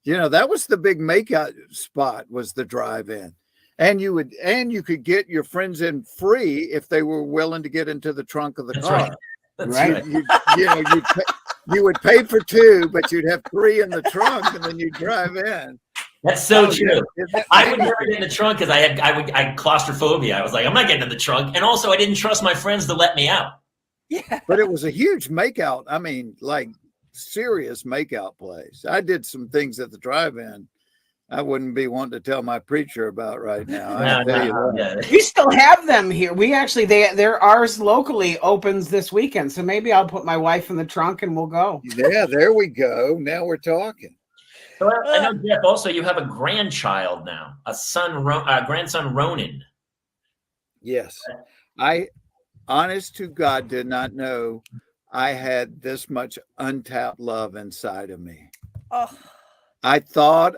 that was the big makeout spot was the drive-in. And you could get your friends in free if they were willing to get into the trunk of the car. That's right. You would pay for 2, but you'd have 3 in the trunk and then you'd drive in. That's so true. Yeah. I would never get in the trunk because I had claustrophobia. I was like, I'm not getting in the trunk. And also I didn't trust my friends to let me out. Yeah. But it was a huge makeout. I mean, like serious makeout place. I did some things at the drive-in I wouldn't be wanting to tell my preacher about right now. I tell you that. We still have them here. We actually, they're ours locally opens this weekend. So maybe I'll put my wife in the trunk and we'll go. Yeah, there we go. Now we're talking. So I know, Jeff, also you have a grandchild now, a grandson, Ronan. Yes. I, honest to God, did not know I had this much untapped love inside of me. Oh. I thought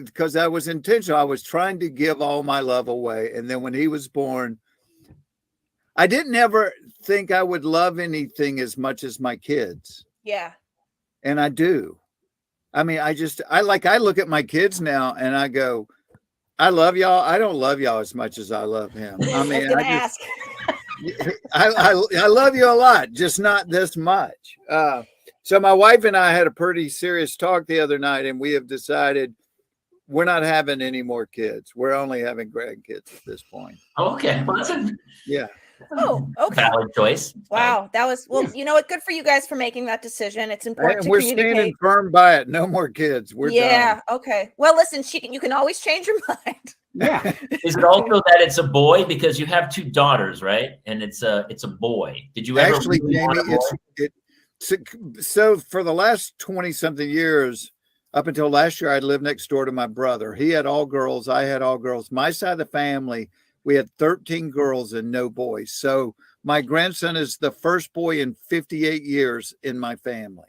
because I was intentional. I was trying to give all my love away. And then when he was born, I didn't ever think I would love anything as much as my kids. Yeah. And I do. I mean, I look at my kids now and I go, I love y'all. I don't love y'all as much as I love him. I mean, I love you a lot, just not this much. So my wife and I had a pretty serious talk the other night, and we have decided we're not having any more kids. We're only having grandkids at this point. Oh, okay. Well, that's yeah. Oh, okay. Valid choice. Wow, that was you know what? Good for you guys for making that decision. It's important And to we're communicate. standing firm by it. No more kids. We're done. Okay. Well, listen, you can always change your mind. Yeah. Is it also that it's a boy because you have two daughters, right? And it's a boy. Did you ever Actually, really Jamie, want a boy? So for the last 20 something years, up until last year, I'd lived next door to my brother. He had all girls. I had all girls. My side of the family, we had 13 girls and no boys. So my grandson is the first boy in 58 years in my family.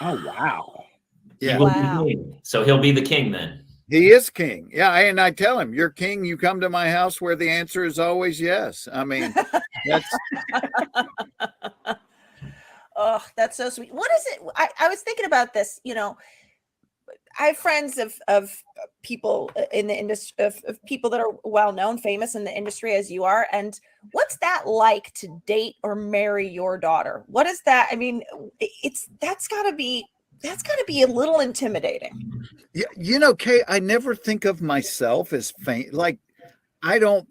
Oh, wow. Yeah. Wow. So he'll be the king then. He is king. Yeah. And I tell him, you're king. You come to my house where the answer is always yes. I mean, that's. Oh, that's so sweet. What is it? I was thinking about this, you know, I have friends of people in the industry, of people that are well-known, famous in the industry as you are. And what's that like to date or marry your daughter? What is that? I mean, that's gotta be a little intimidating. Yeah. You know, Kay, I never think of myself as like, I don't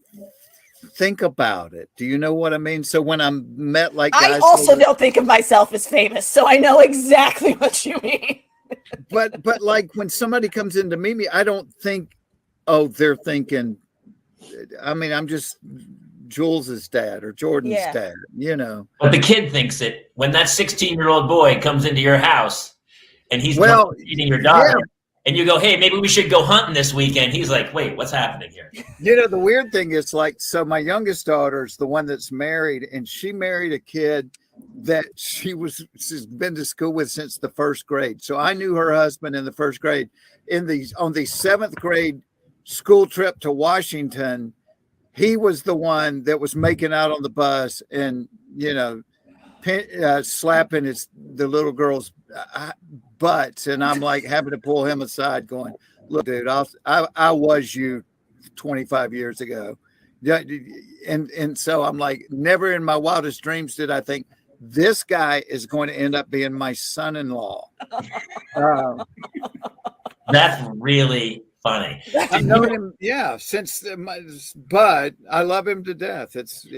think about it. Do you know what I mean? So when I'm met like guys, I also don't think of myself as famous, so I know exactly what you mean. but like when somebody comes in to meet me, I don't think, oh, they're thinking, I mean, I'm just Jules's dad or Jordan's dad, you know. But the kid thinks it when that 16-year-old boy comes into your house and he's eating your daughter. Yeah. And you go, hey, maybe we should go hunting this weekend. He's like, wait, what's happening here? You know, the weird thing is like, so my youngest daughter is the one that's married, and she married a kid that she's been to school with since the first grade. So I knew her husband in the first grade. On the seventh grade school trip to Washington, he was the one that was making out on the bus and, you know, slapping the little girl's butts, and I'm like having to pull him aside going, look, dude, I was you 25 years ago. Yeah. And so I'm like, never in my wildest dreams did I think this guy is going to end up being my son-in-law. That's really funny. I've known him, but I love him to death.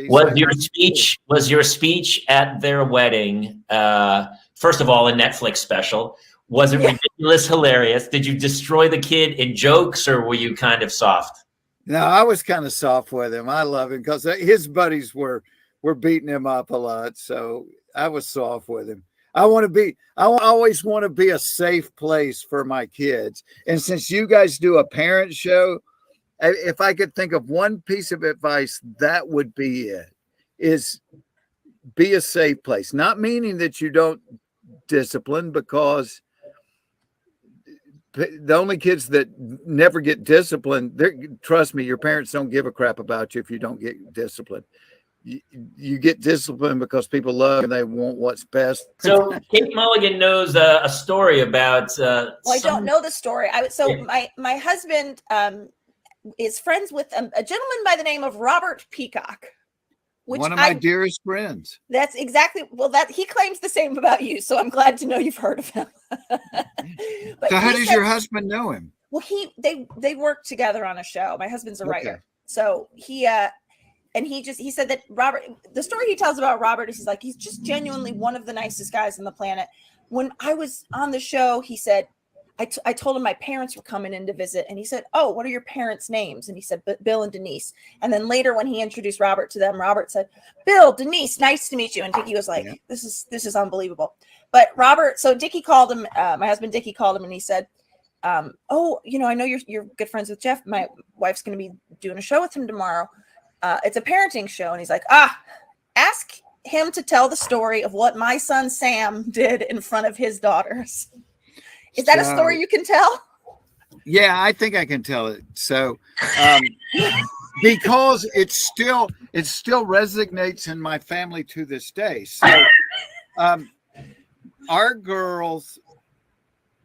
Was your speech at their wedding, first of all, a Netflix special? Was it ridiculous, hilarious? Did you destroy the kid in jokes, or were you kind of soft? No, I was kind of soft with him. I love him because his buddies were beating him up a lot. So I was soft with him. I always want to be a safe place for my kids. And since you guys do a parent show, if I could think of one piece of advice, that would be it, is be a safe place. Not meaning that you don't discipline, because the only kids that never get disciplined, trust me, your parents don't give a crap about you if you don't get disciplined. You get disciplined because people love and they want what's best. So Kate Mulligan knows a story about. I don't know the story. My husband is friends with a gentleman by the name of Robert Peacock. One of my dearest friends. That's exactly, that he claims the same about you. So I'm glad to know you've heard of him. So how does your husband know him? Well, they work together on a show. My husband's a writer. So and he said that Robert, the story he tells about Robert is he's just genuinely one of the nicest guys on the planet. When I was on the show, he said, I told him my parents were coming in to visit, and he said, "Oh, what are your parents' names?" And he said, "Bill and Denise." And then later, when he introduced Robert to them, Robert said, "Bill, Denise, nice to meet you." And Dickie was like, "This is unbelievable." But Robert, so Dickie called him. My husband Dickie called him, and he said, "Oh, I know you're good friends with Jeff. My wife's going to be doing a show with him tomorrow. It's a parenting show." And he's like, ask him to tell the story of what my son Sam did in front of his daughters. Is that a story you can tell? Yeah, I think I can tell it. So, because it still resonates in my family to this day. So, our girls,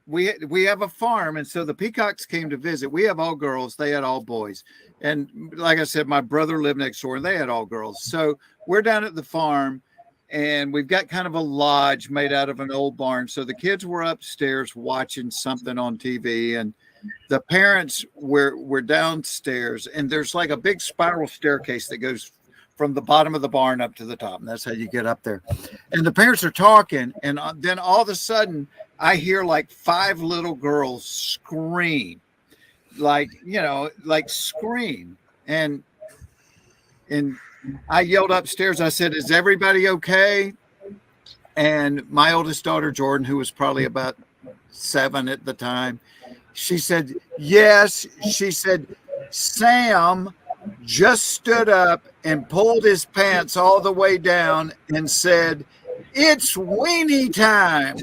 we have a farm, and so the Peacocks came to visit. We have all girls; they had all boys. And like I said, my brother lived next door, and they had all girls. So we're down at the farm, and we've got kind of a lodge made out of an old barn. So the kids were upstairs watching something on TV, and the parents were downstairs, and there's like a big spiral staircase that goes from the bottom of the barn up to the top. And that's how you get up there. And the parents are talking. And then all of a sudden I hear like 5 little girls scream, like scream. And I yelled upstairs. I said, "Is everybody okay?" And my oldest daughter, Jordan, who was probably about 7 at the time, she said, "Yes." She said, "Sam just stood up and pulled his pants all the way down and said, 'It's weenie time.'"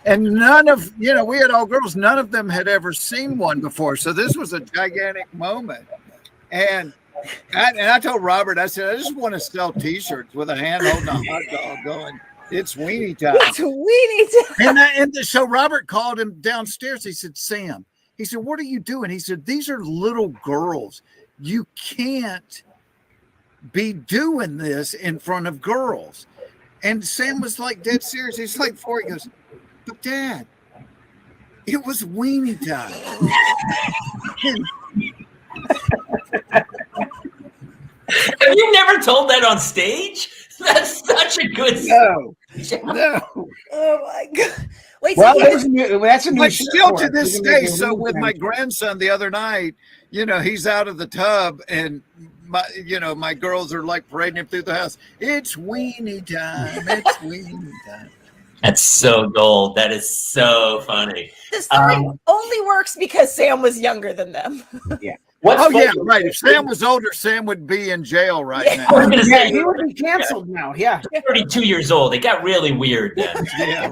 And none of, we had all girls, none of them had ever seen one before. So this was a gigantic moment. And I told Robert, I said, "I just want to sell T-shirts with a hand holding a hot dog going, 'It's weenie time.'" It's weenie time. And so Robert called him downstairs. He said, "Sam," he said, "what are you doing?" He said, "These are little girls. You can't be doing this in front of girls." And Sam was like dead serious. He's like 4. He goes, "But Dad, it was weenie time." Have you never told that on stage? That's such a good No. Oh my God. Wait, Well, so that's a new But shit still for to us. this We're gonna day, do a so new with thing. my grandson the other night, he's out of the tub, and my girls are like parading him through the house. "It's weenie time. It's weenie time." That's so gold. That is so funny. the story only works because Sam was younger than them. What's Oh, yeah, funny- right. If Sam was older, Sam would be in jail right I now. was gonna Yeah, say, he would be canceled now. Yeah. 32 years old. It got really weird then. Yeah.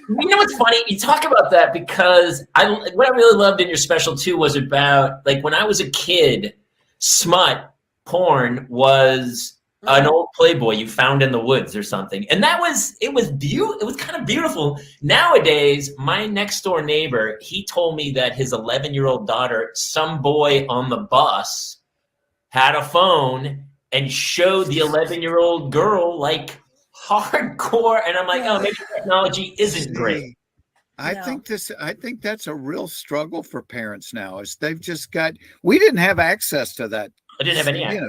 You know what's funny? You talk about that because what I really loved in your special too was about, like, when I was a kid, smut porn was an old Playboy you found in the woods or something, and it was kind of beautiful. Nowadays, my next door neighbor, he told me that his 11-year-old daughter, some boy on the bus, had a phone and showed the 11-year-old girl like hardcore, and I'm like, oh, maybe technology isn't great. I think that's a real struggle for parents now. Is they've just got. We didn't have access to that. I didn't have any access.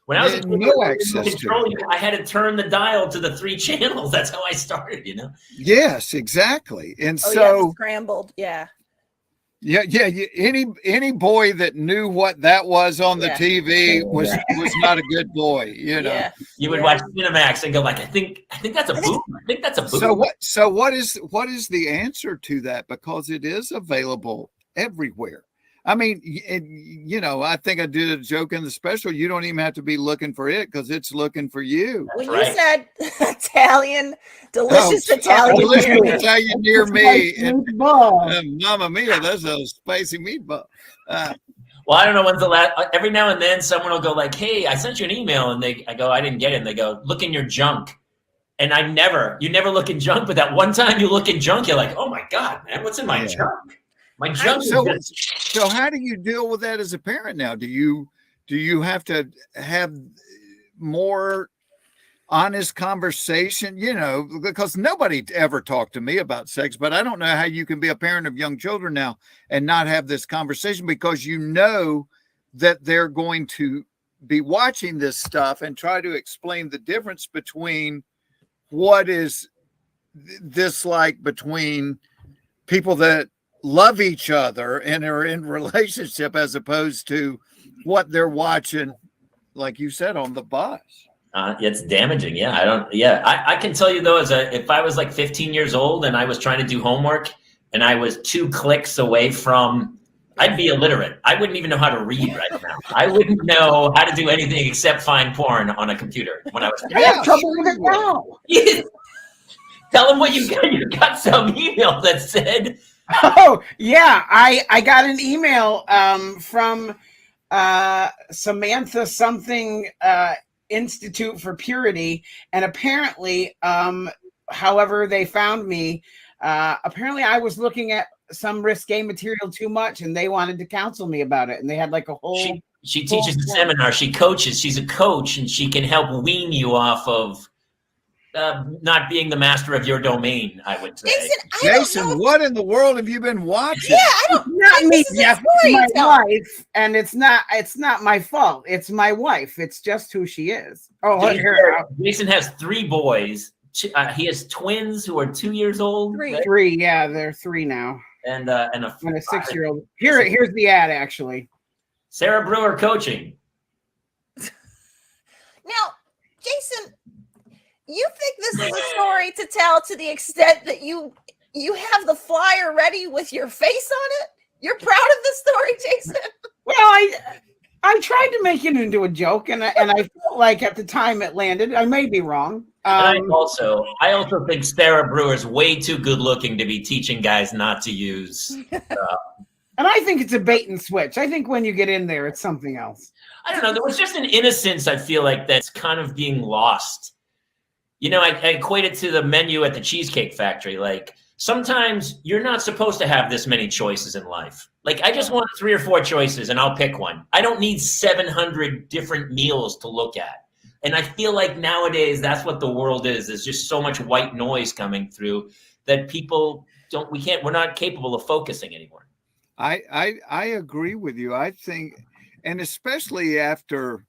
When I was a kid, no access to it. I had to turn the dial to the 3 channels. That's how I started, Yes, exactly. And Oh, so yeah, scrambled. Yeah. yeah. Any boy that knew what that was on the TV was not a good boy, Yeah. You would watch Cinemax and go like, I think that's a boob. I think that's a boob. So what is the answer to that? Because it is available everywhere. I mean, I think I did a joke in the special. You don't even have to be looking for it because it's looking for you. When you said Italian, delicious Italian near me. Meatball. Mamma mia, that's a spicy meatball. Well, I don't know when's the last. Every now and then, someone will go like, "Hey, I sent you an email," and I go, "I didn't get it." And they go, "Look in your junk." And you never look in junk, but that one time you look in junk, you're like, "Oh my God, man, what's in my junk?" My junk. So how do you deal with that as a parent now? Do you have to have more honest conversation, because nobody ever talked to me about sex, but I don't know how you can be a parent of young children now and not have this conversation, because that they're going to be watching this stuff and try to explain the difference between what is this like between people that love each other and are in relationship, as opposed to what they're watching, like you said, on the bus. It's damaging. Yeah, I can tell you though, if I was like 15 years old and I was trying to do homework and I was 2 clicks away from, I'd be illiterate. I wouldn't even know how to read right now. I wouldn't know how to do anything except find porn on a computer when I was. I have trouble with it now. Tell them what you got. You got some email that said, "Oh yeah, I got an email from Samantha something Institute for Purity, and apparently, however they found me, apparently I was looking at some risque material too much, and they wanted to counsel me about it, and they had like a whole. She teaches a seminar. She coaches. She's a coach, and she can help wean you off of not being the master of your domain, I would say. Jason, what in the world have you been watching? Yeah, I don't. Not me, Jeff. It's my wife, and it's not my fault. It's my wife. It's just who she is. Oh, Jason has 3 boys. He has twins who are 2 years old. Three. Yeah, they're 3 now. And a 6-year-old. Here's the ad, actually. Sarah Brewer coaching. Now, Jason, you think this is a story to tell to the extent that you have the flyer ready with your face on it? You're proud of the story, Jason? Well, I tried to make it into a joke, and I felt like at the time it landed. I may be wrong. I also think Sarah Brewer's way too good looking to be teaching guys not to use. And I think it's a bait and switch. I think when you get in there, it's something else. I don't know. There was just an innocence, I feel like, that's kind of being lost. I equate it to the menu at the Cheesecake Factory. Like, sometimes you're not supposed to have this many choices in life. Like, I just want 3 or 4 choices and I'll pick one. I don't need 700 different meals to look at. And I feel like nowadays that's what the world is. There's just so much white noise coming through that people we're not capable of focusing anymore. I agree with you. I think, and especially after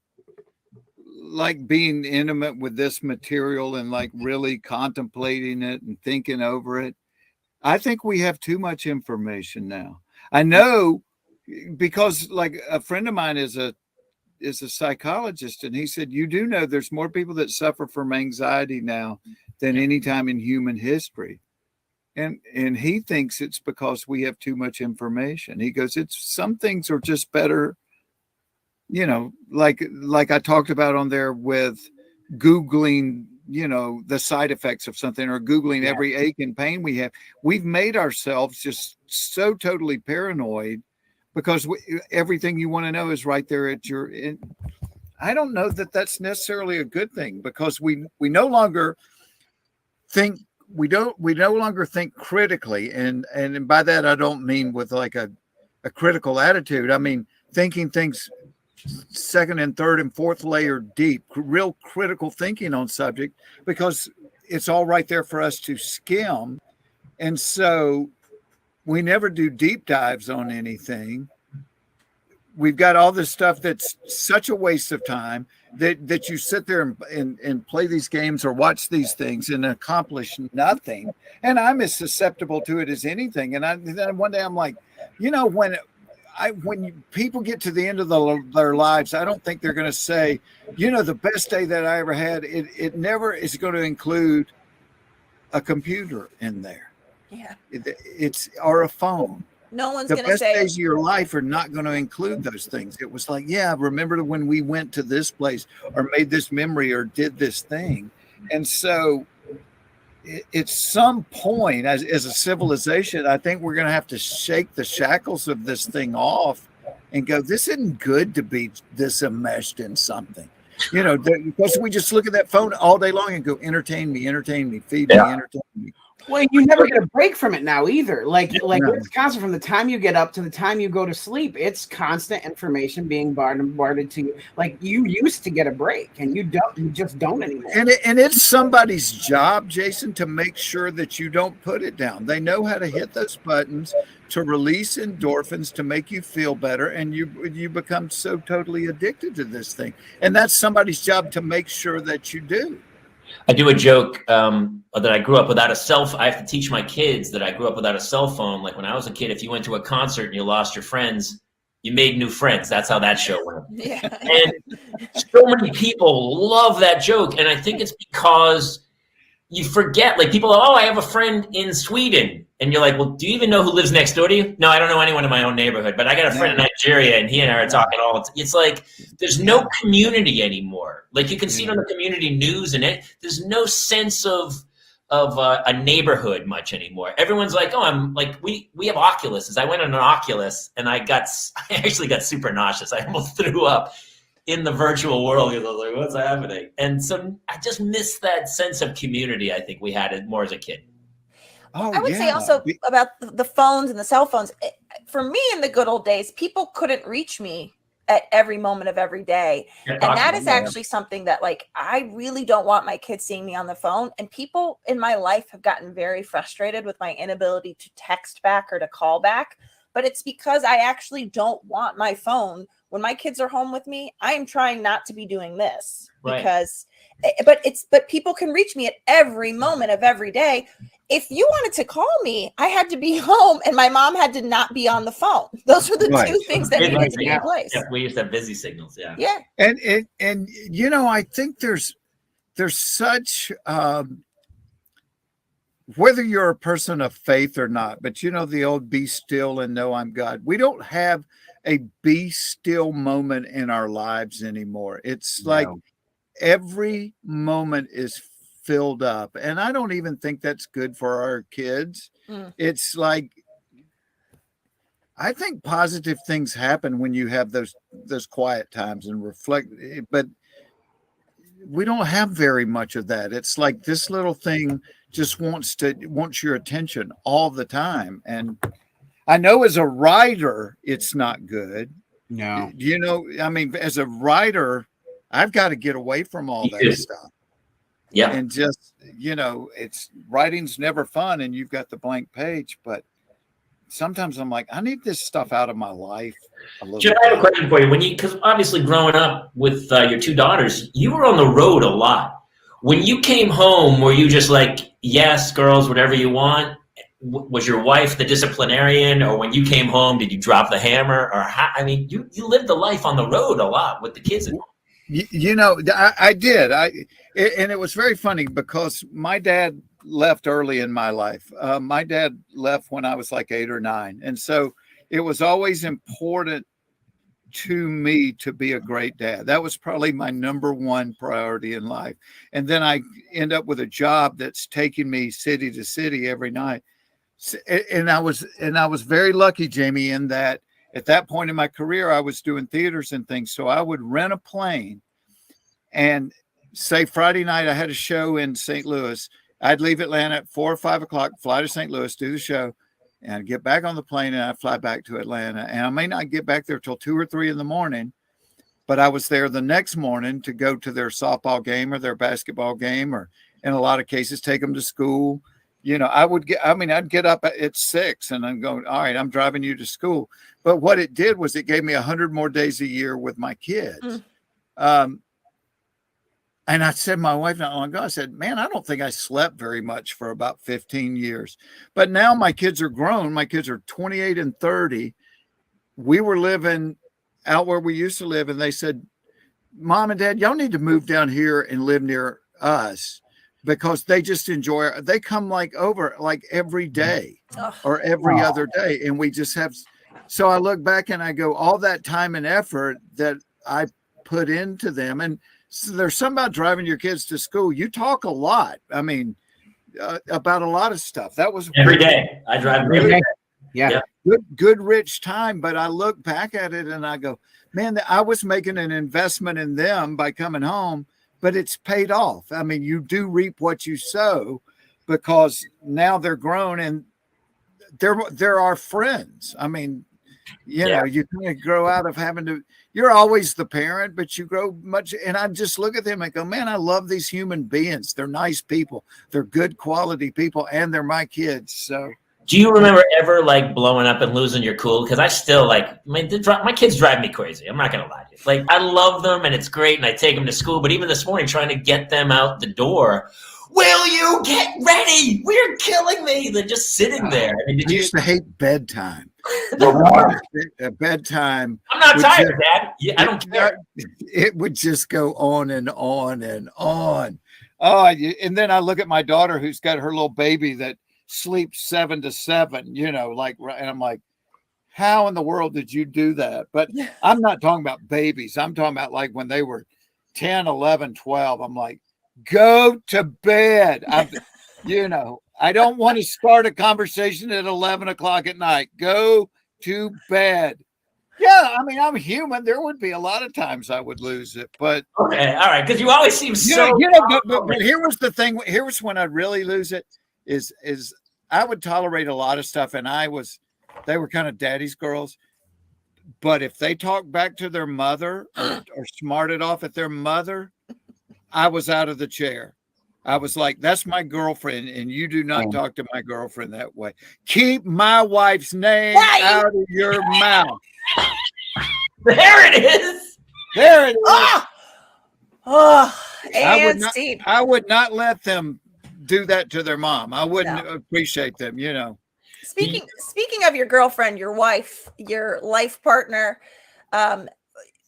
like being intimate with this material and like really contemplating it and thinking over it, I think we have too much information now. I know, because like a friend of mine is a psychologist, and he said, you do know there's more people that suffer from anxiety now than any time in human history. And he thinks it's because we have too much information. He goes, some things are just better, like I talked about on there with Googling, the side effects of something, or Googling every ache and pain we have. We've made ourselves just so totally paranoid because everything you want to know is right there at your. I don't know that that's necessarily a good thing, because we no longer think. We no longer think critically, and by that I don't mean with like a critical attitude. I mean thinking things 2nd and 3rd and 4th layer deep, real critical thinking on subject, because it's all right there for us to skim. And so we never do deep dives on anything. We've got all this stuff that's such a waste of time that you sit there and play these games or watch these things and accomplish nothing. And I'm as susceptible to it as anything. And then one day I'm like, when people get to the end of their lives, I don't think they're going to say, the best day that I ever had, it never is going to include a computer in there. Yeah. Or a phone. No one's going to say the best say days of your life are not going to include those things. It was like, remember when we went to this place or made this memory or did this thing. And so at some point as a civilization, I think we're going to have to shake the shackles of this thing off and go, this isn't good to be this enmeshed in something, because we just look at that phone all day long and go, entertain me, feed me, entertain me. Well, you never get a break from it now either. Like No. it's constant from the time you get up to the time you go to sleep. It's constant information being bombarded to you. Like you used to get a break, and you don't. You just don't anymore. And it's somebody's job, Jason, to make sure that you don't put it down. They know how to hit those buttons to release endorphins to make you feel better, and you become so totally addicted to this thing. And that's somebody's job to make sure that you do. I do a joke that I grew up without a cell phone. I have to teach my kids that I grew up without a cell phone. Like when I was a kid, if you went to a concert and you lost your friends, you made new friends. That's how that show went. Yeah. And so many people love that joke. And I think it's because you forget, like people, oh, I have a friend in Sweden. And you're like, well, do you even know who lives next door to you? No, I don't know anyone in my own neighborhood, but I got a friend in Nigeria and he and I are talking all the time. It's like, there's no community anymore. Like you can see it on the community news and there's no sense of a neighborhood much anymore. Everyone's like, oh, I'm like, we have Oculuses. I went on an Oculus and I actually got super nauseous. I almost threw up in the virtual world. I was like, what's happening? And so I just miss that sense of community. I think we had it more as a kid. Oh, I would say also about the phones and the cell phones. For me, in the good old days, people couldn't reach me at every moment of every day. Yeah, and that is actually something that, like, I really don't want my kids seeing me on the phone. And people in my life have gotten very frustrated with my inability to text back or to call back. But it's because I actually don't want my phone. When my kids are home with me, I am trying not to be doing this because, but people can reach me at every moment of every day. If you wanted to call me, I had to be home and my mom had to not be on the phone. Those were the two things that needed to be in place. Yeah, we used to have busy signals. Yeah. Yeah. And you know, I think there's such whether you're a person of faith or not, but you know, the old be still and know I'm God. We don't have a be still moment in our lives anymore. It's like every moment is filled up. And I don't even think that's good for our kids. It's like, I think positive things happen when you have those quiet times and reflect, but we don't have very much of that. It's like this little thing just wants your attention all the time. And I know as a writer, it's not good. No. You know, I mean, as a writer, I've got to get away from all that stuff. Yeah. And just, you know, writing's never fun and you've got the blank page, but sometimes I'm like, I need this stuff out of my life a little Jeff, bit. I have a question for you. Because obviously growing up with your two daughters, you were on the road a lot. When you came home, were you just like, yes, girls, whatever you want? Was your wife the disciplinarian? Or when you came home, did you drop the hammer? Or how, I mean, you lived the life on the road a lot with the kids at home. You know, I did. And it was very funny because my dad left early in my life. My dad left when I was like 8 or 9. And so it was always important to me to be a great dad. That was probably my number one priority in life. And then I end up with a job that's taking me city to city every night. And I was very lucky, Jamie, in that at that point in my career, I was doing theaters and things. So I would rent a plane and say Friday night, I had a show in St. Louis. I'd leave Atlanta at 4 or 5 o'clock, fly to St. Louis, do the show, and I'd get back on the plane and I'd fly back to Atlanta. And I may not get back there till 2 or 3 in the morning, but I was there the next morning to go to their softball game or their basketball game, or in a lot of cases, take them to school. You know, I'd get up at 6 and I'm going, all right, I'm driving you to school. But what it did was it gave me 100 more days a year with my kids. And I said, my wife not long ago, I said, man, I don't think I slept very much for about 15 years. But now my kids are grown. My kids are 28 and 30. We were living out where we used to live. And they said, Mom and Dad, y'all need to move down here and live near us, because they just enjoy it. They come like over like every day or every other day. And we just have, so I look back and I go, all that time and effort that I put into them. And so there's something about driving your kids to school. You talk a lot. I mean, about a lot of stuff. That was every day. I drive every day. Yeah. Good, rich time. But I look back at it and I go, man, I was making an investment in them by coming home, but it's paid off. I mean, you do reap what you sow. because now they're grown and they're our friends. I mean, you know, you kind of grow out of having to, you're always the parent, but you grow much. And I just look at them and go, man, I love these human beings. They're nice people. They're good quality people. And they're my kids. So do you remember ever like blowing up and losing your cool? Because I still like my kids drive me crazy. I'm not going to lie to you. Like I love them and it's great. And I take them to school, but even this morning trying to get them out the door, will you get ready? We're killing me. They're just sitting there. I mean, I used to hate bedtime. Bedtime. I'm not tired, Dad. Yeah, I don't care. It would just go on and on and on. Oh, and then I look at my daughter who's got her little baby that sleeps 7 to 7, you know, like, and I'm like, how in the world did you do that? But I'm not talking about babies. I'm talking about like when they were 10, 11, 12. I'm like, go to bed. You know, I don't want to start a conversation at 11 o'clock at night. Go to bed. Yeah, I mean, I'm human. There would be a lot of times I would lose it, but okay, all right, because you always seem so. But here was the thing. Here was when I'd really lose it. Is I would tolerate a lot of stuff, and they were kind of daddy's girls. But if they talked back to their mother or smarted off at their mother, I was out of the chair. I was like, that's my girlfriend, and you do not talk to my girlfriend that way. Keep my wife's name out of your mouth. There it is. There it is. I would not let them do that to their mom. I wouldn't appreciate them, you know. Speaking of your girlfriend, your wife, your life partner,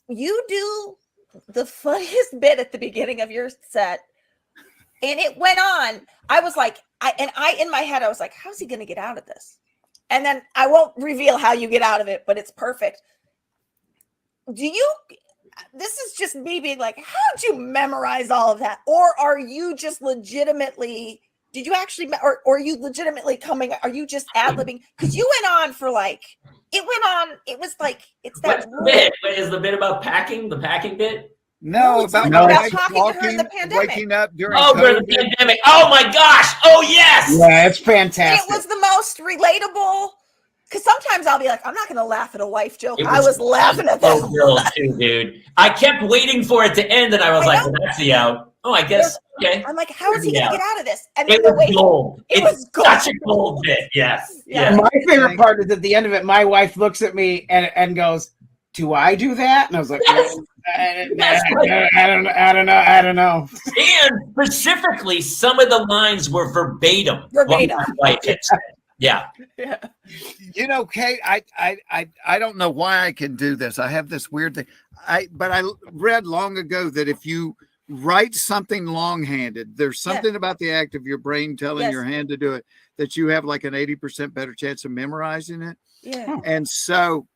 you do the funniest bit at the beginning of your set. And it went on. I was like, in my head, I was like, how's he going to get out of this? And then I won't reveal how you get out of it, but it's perfect. This is just me being like, how'd you memorize all of that? Or are you just legitimately, did you actually, or are you legitimately are you just ad-libbing? Because you went on for like, it was like, it's that. What's the bit? Is the bit about packing, the packing bit? No, about talking during the pandemic. Waking up during during the pandemic. Oh my gosh. Oh yes. Yeah, it's fantastic. It was the most relatable. Because sometimes I'll be like, I'm not going to laugh at a wife joke. I was laughing at that. Too, dude. I kept waiting for it to end, and I was like, well, that's the out. Oh, I guess. Okay. I'm like, how is he going to get out of this? And it was gold. It was gold. Such a gold bit. Yes. Yeah. My favorite part is at the end of it, my wife looks at me and goes, do I do that? And I was like, I don't know. And specifically, some of the lines were verbatim. Yeah. You know, Kate, I don't know why I can do this. I have this weird thing. But I read long ago that if you write something long-handed, there's something about the act of your brain telling your hand to do it, that you have like an 80% better chance of memorizing it. Yeah. And so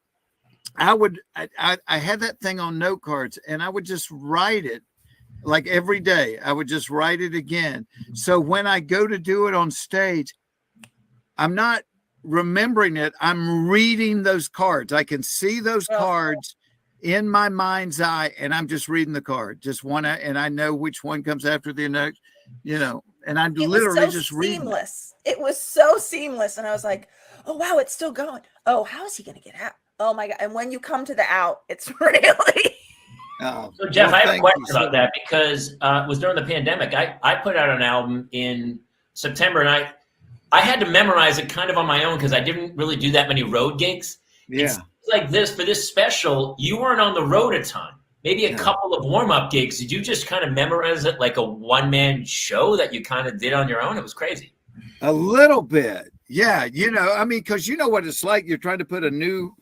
I had that thing on note cards, and I would just write it like every day. I would just write it again. So when I go to do it on stage, I'm not remembering it. I'm reading those cards. I can see those cards in my mind's eye, and I'm just reading the card, just one, and I know which one comes after the next, you know, and I'm literally just reading. It was so seamless. And I was like, oh, wow, it's still going. Oh, how is he going to get out? Oh my God. And when you come to the out, it's really. So Jeff, I have a question about that, because it was during the pandemic. I put out an album in September, and I had to memorize it kind of on my own because I didn't really do that many road gigs. Yeah. It's like this, for this special, you weren't on the road a ton. Maybe a couple of warm-up gigs. Did you just kind of memorize it like a one-man show that you kind of did on your own? It was crazy. A little bit. Yeah. You know, I mean, because you know what it's like. You're trying to put a new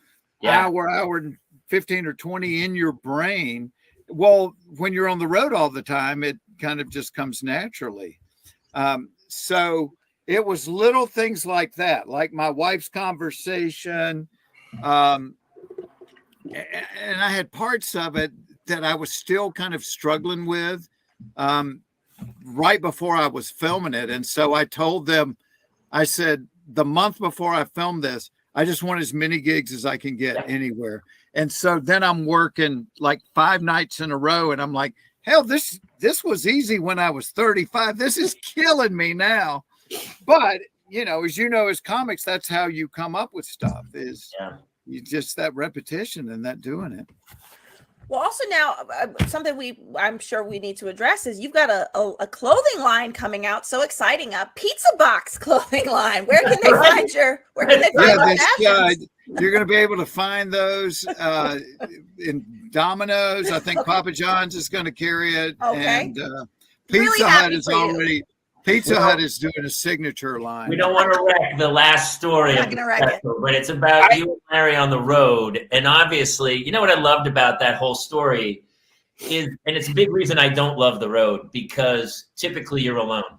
hour and 15 or 20 in your brain. Well, when you're on the road all the time, it kind of just comes naturally. So it was little things like that, like my wife's conversation. And I had parts of it that I was still kind of struggling with right before I was filming it. And so I told them, I said, the month before I filmed this, I just want as many gigs as I can get anywhere. And so then I'm working like 5 nights in a row, and I'm like, hell, this was easy when I was 35. This is killing me now. But as you know, as comics, that's how you come up with stuff. Is you just that repetition and that doing it. Well, also now something I'm sure we need to address is you've got a clothing line coming out. So exciting! A pizza box clothing line. Where can they find your? Where can they find you're going to be able to find those in Domino's. I think Papa John's is going to carry it, and Pizza Hut is already. Pizza Hut is doing a signature line. We don't want to wreck the last story of the special, but it's about you and Larry on the road. And obviously, you know what I loved about that whole story is, and it's a big reason I don't love the road, because typically you're alone.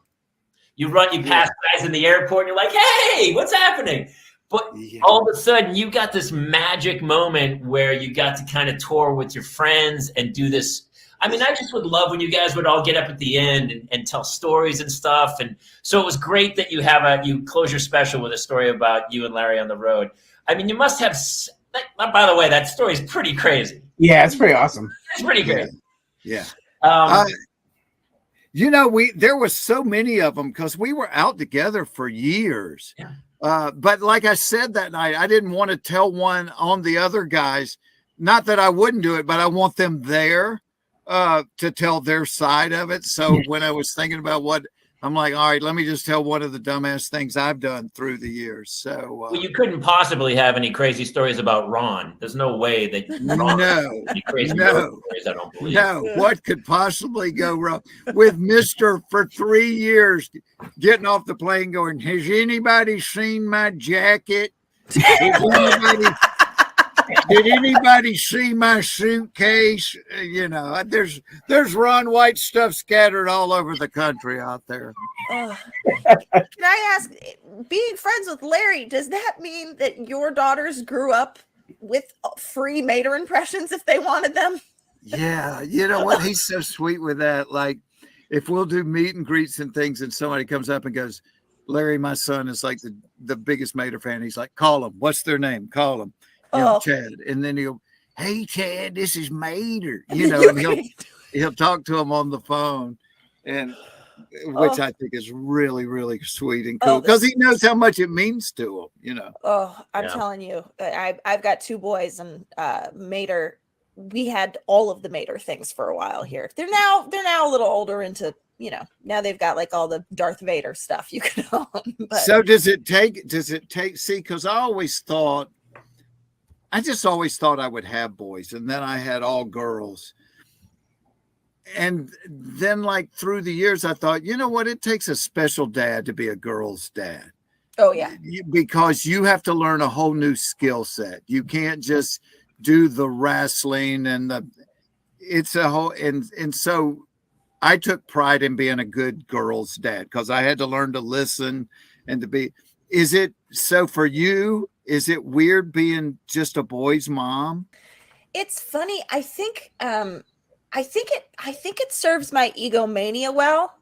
You pass guys in the airport, and you're like, hey, what's happening? But all of a sudden, you got this magic moment where you got to kind of tour with your friends and do this. I mean, I just would love when you guys would all get up at the end and tell stories and stuff. And so it was great that you close your special with a story about you and Larry on the road. I mean, you must have, by the way, that story is pretty crazy. Yeah, it's pretty awesome. It's pretty crazy. Yeah. There was so many of them because we were out together for years. Yeah. But like I said that night, I didn't want to tell one on the other guys. Not that I wouldn't do it, but I want them there. To tell their side of it. So when I was thinking about what, I'm like, all right, let me just tell one of the dumbass things I've done through the years. So well, you couldn't possibly have any crazy stories about Ron. There's no way that crazy stories, I don't believe. No, what could possibly go wrong with Mr. for 3 years getting off the plane going, has anybody seen my jacket? Did anybody see my suitcase? There's Ron White stuff scattered all over the country out there. Can I ask, being friends with Larry, does that mean that your daughters grew up with free Mater impressions if they wanted them? Yeah, you know what? He's so sweet with that. Like, if we'll do meet and greets and things, and somebody comes up and goes, Larry, my son is like the biggest Mater fan. He's like, call him. What's their name? Call him. Chad, and then he'll, hey Chad, this is Mater, and he'll talk to him on the phone, and which I think is really, really sweet and cool because he knows how much it means to him, I'm telling you, I've got 2 boys, and Mater, we had all of the Mater things for a while here. They're now a little older into, now they've got like all the Darth Vader stuff you can own. But. So does it take, see, because I just always thought I would have boys, and then I had all girls. And then, like, through the years, I thought, you know what? It takes a special dad to be a girl's dad. Oh, yeah. Because you have to learn a whole new skill set. You can't just do the wrestling it's a whole, and so I took pride in being a good girl's dad because I had to learn to listen and to be, is it so for you? Is it weird being just a boy's mom? It's funny. I think it serves my egomania well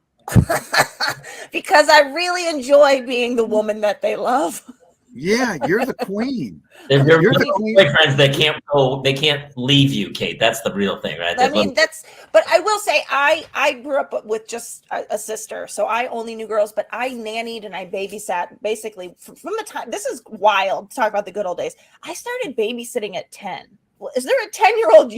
because I really enjoy being the woman that they love. Yeah, you're the queen. You're the boyfriends that they can't leave you, Kate. That's the real thing, right? But I will say I grew up with just a sister, so I only knew girls, but I nannied and I babysat basically from the time, this is wild to talk about the good old days. I started babysitting at 10. Well, is there a 10-year-old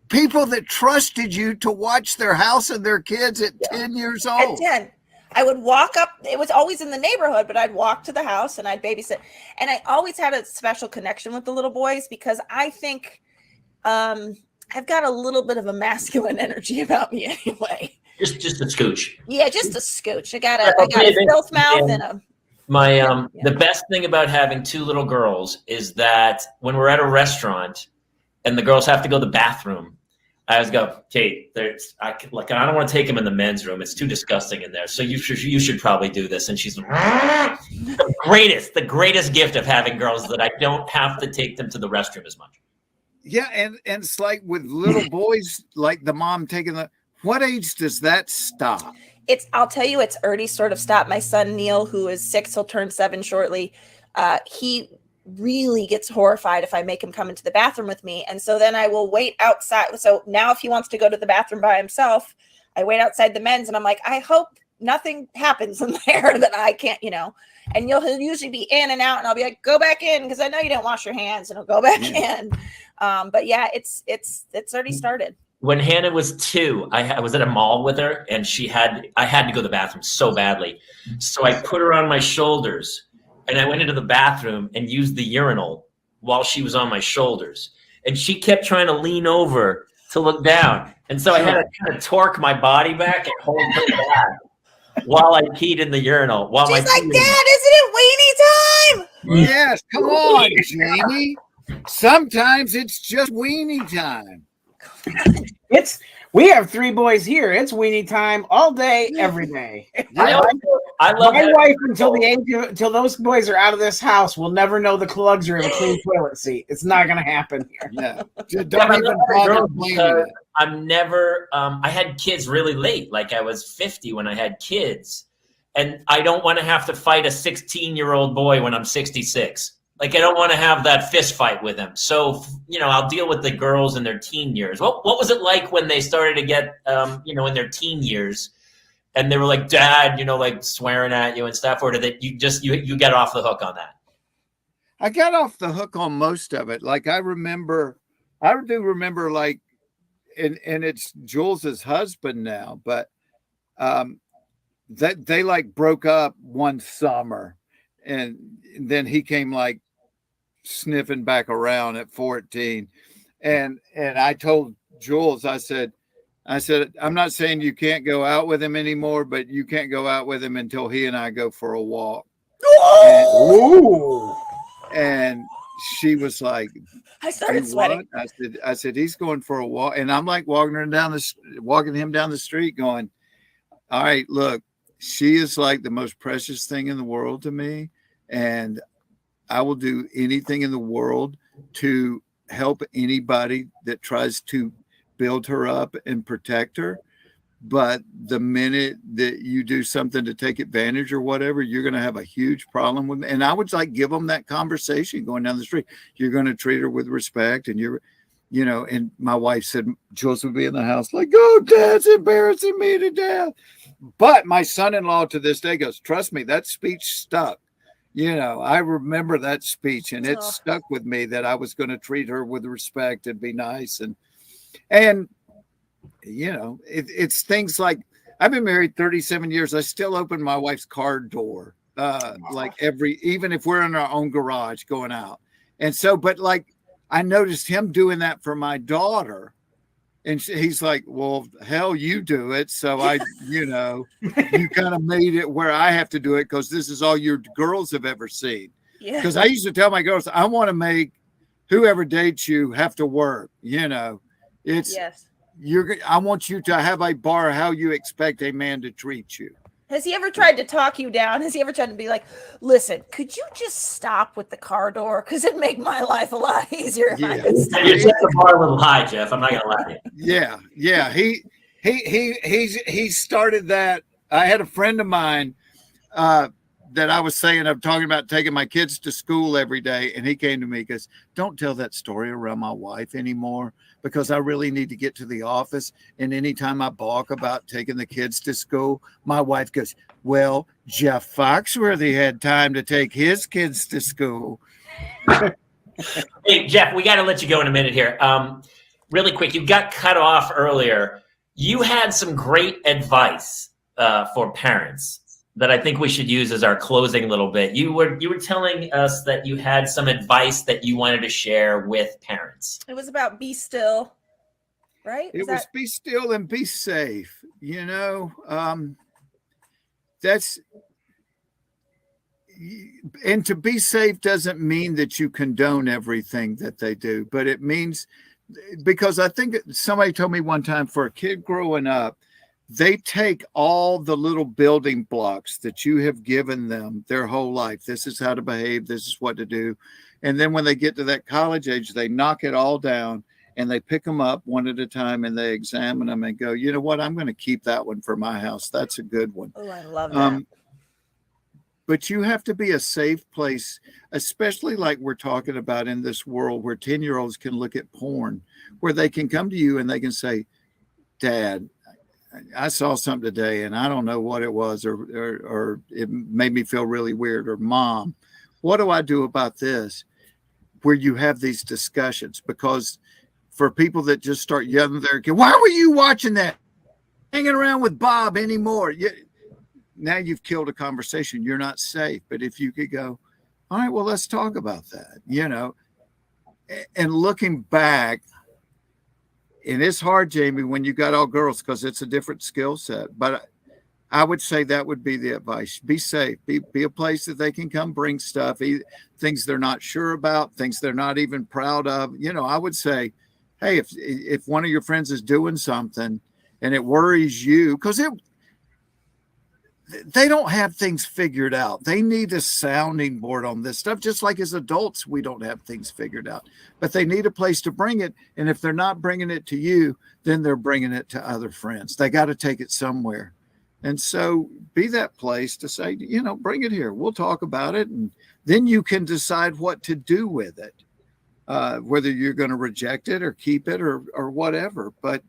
people that trusted you to watch their house and their kids at 10 years old? At 10. I would walk up. It was always in the neighborhood, but I'd walk to the house and I'd babysit. And I always had a special connection with the little boys because I think I've got a little bit of a masculine energy about me anyway. Just a scooch. Yeah, just a scooch. I got a stealth mouth and a. The best thing about having 2 little girls is that when we're at a restaurant and the girls have to go to the bathroom, I always go, Kate, I don't want to take them in the men's room. It's too disgusting in there. So you should probably do this. And she's the greatest gift of having girls that I don't have to take them to the restroom as much. Yeah. And it's like with little boys, like the mom taking what age does that stop? I'll tell you, it's already sort of stopped. My son, Neil, who is 6, he'll turn 7 shortly. He really gets horrified if I make him come into the bathroom with me. And so then I will wait outside. So now if he wants to go to the bathroom by himself, I wait outside the men's and I'm like, I hope nothing happens in there that I can't, and he'll usually be in and out, and I'll be like, go back in, because I know you didn't wash your hands, and he'll go back in. But yeah, it's already started. When Hannah was 2, I was at a mall with her, and I had to go to the bathroom so badly. So I put her on my shoulders, and I went into the bathroom and used the urinal while she was on my shoulders. And she kept trying to lean over to look down. And so I had to kind of torque my body back and hold her back while I peed in the urinal. She's like, Dad, isn't it weenie time? Yes, come on, Jamie. Sometimes it's just weenie time. We have 3 boys here. It's weenie time all day, every day. I love my wife until those boys are out of this house will never know the Clugs are in a clean toilet seat. It's not going to happen here. Yeah, don't even bother blaming it. I'm never. I had kids really late. Like I was 50 when I had kids, and I don't want to have to fight a 16-year-old boy when I'm 66. Like, I don't want to have that fist fight with him. So, I'll deal with the girls in their teen years. What was it like when they started to get, in their teen years, and they were like, Dad, like swearing at you and stuff? Or did you get off the hook on that? I got off the hook on most of it. Like, I do remember like, and it's Jules's husband now, but that they like broke up one summer, and then he came like sniffing back around at 14, and I told Jules, I said I'm not saying you can't go out with him anymore, but you can't go out with him until he and I go for a walk. And she was like, I started sweating. I said he's going for a walk, and I'm like walking him down the street going, all right, look, she is like the most precious thing in the world to me, and I will do anything in the world to help anybody that tries to build her up and protect her. But the minute that you do something to take advantage or whatever, you're going to have a huge problem with me. And I would like give them that conversation going down the street. You're going to treat her with respect, and and my wife said, Jules would be in the house like, oh, Dad's embarrassing me to death. But my son-in-law to this day goes, trust me, that speech stuck. I remember that speech, and it stuck with me that I was going to treat her with respect and be nice. And it's things like, I've been married 37 years. I still open my wife's car door, even if we're in our own garage going out. And so, but like, I noticed him doing that for my daughter. And he's like, well, hell, you do it. So you kind of made it where I have to do it because this is all your girls have ever seen. Yeah. Because I used to tell my girls, I want to make whoever dates you have to work. It's I want you to have a bar how you expect a man to treat you. Has he ever tried to talk you down? Has he ever tried to be like, listen, could you just stop with the car door? Because it'd make my life a lot easier if I could stop. You're set the bar a little high, Jeff. I'm not going to lie to you. Yeah. He started that. I had a friend of mine that I was saying, I'm talking about taking my kids to school every day. And he came to me because don't tell that story around my wife anymore, because I really need to get to the office. And anytime I balk about taking the kids to school, my wife goes, well, Jeff Foxworthy had time to take his kids to school. Hey, Jeff, we got to let you go in a minute here. Really quick, you got cut off earlier. You had some great advice for parents that I think we should use as our closing little bit. You were telling us that you had some advice that you wanted to share with parents. It was about be still, right? It was be still and be safe. That's, and to be safe doesn't mean that you condone everything that they do, but it means, because I think somebody told me one time, for a kid growing up, they take all the little building blocks that you have given them their whole life. This is how to behave. This is what to do. And then when they get to that college age, they knock it all down and they pick them up one at a time and they examine them and go, you know what? I'm going to keep that one for my house. That's a good one. Oh, I love that. But you have to be a safe place, especially like we're talking about in this world where 10-year-olds can look at porn, where they can come to you and they can say, Dad, I saw something today, and I don't know what it was, or it made me feel really weird. Or Mom, what do I do about this? Where you have these discussions, because for people that just start yelling their kid, why were you watching that? Hanging around with Bob anymore? Now you've killed a conversation. You're not safe. But if you could go, all right, well, let's talk about that, and looking back, and it's hard, Jamie, when you got all girls, because it's a different skill set. But I would say that would be the advice. Be safe. Be a place that they can come bring stuff, things they're not sure about, things they're not even proud of. I would say, hey, if one of your friends is doing something and it worries you, because they don't have things figured out. They need a sounding board on this stuff, just like as adults, we don't have things figured out. But they need a place to bring it. And if they're not bringing it to you, then they're bringing it to other friends. They got to take it somewhere. And so be that place to say, bring it here. We'll talk about it. And then you can decide what to do with it, whether you're going to reject it or keep it or whatever. But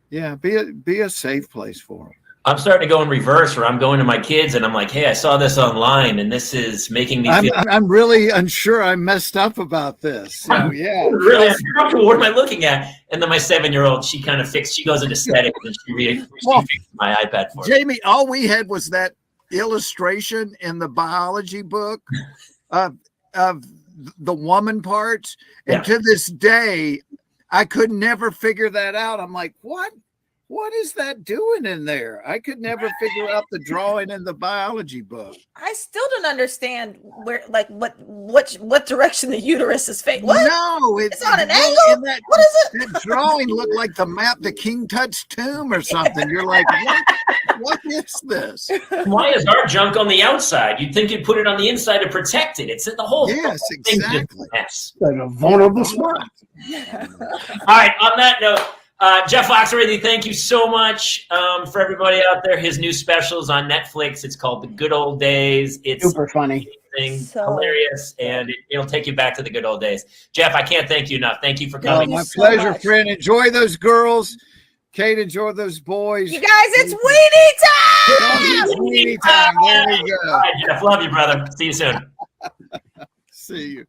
yeah, be a safe place for them. I'm starting to go in reverse, where I'm going to my kids and I'm like, hey, I saw this online and this is making me feel. I'm really unsure. I messed up about this. So, yeah. Really uncomfortable. What am I looking at? And then my 7-year-old, she goes into settings and she fixes my iPad for me. Jamie, all we had was that illustration in the biology book of the woman parts. And to this day, I could never figure that out. I'm like, what is that doing in there? I could never figure out the drawing in the biology book. I still don't understand where, like, what direction the uterus is facing. What? No, it's on an angle. What is it? That drawing looked like the map to King Tut's tomb or something. You're like, what is this? Why is our junk on the outside? You'd think you'd put it on the inside to protect it. It's in the whole. Yes, exactly. Like a vulnerable spot. All right. On that note. Jeff Foxworthy, thank you so much for everybody out there. His new special's on Netflix. It's called The Good Old Days. It's super funny, hilarious, and it'll take you back to the good old days. Jeff, I can't thank you enough. Thank you for coming. My pleasure, friend. Enjoy those girls. Kate, enjoy those boys. You guys, it's weenie time! Weenie time. There you go. All right, Jeff, love you, brother. See you soon. See you.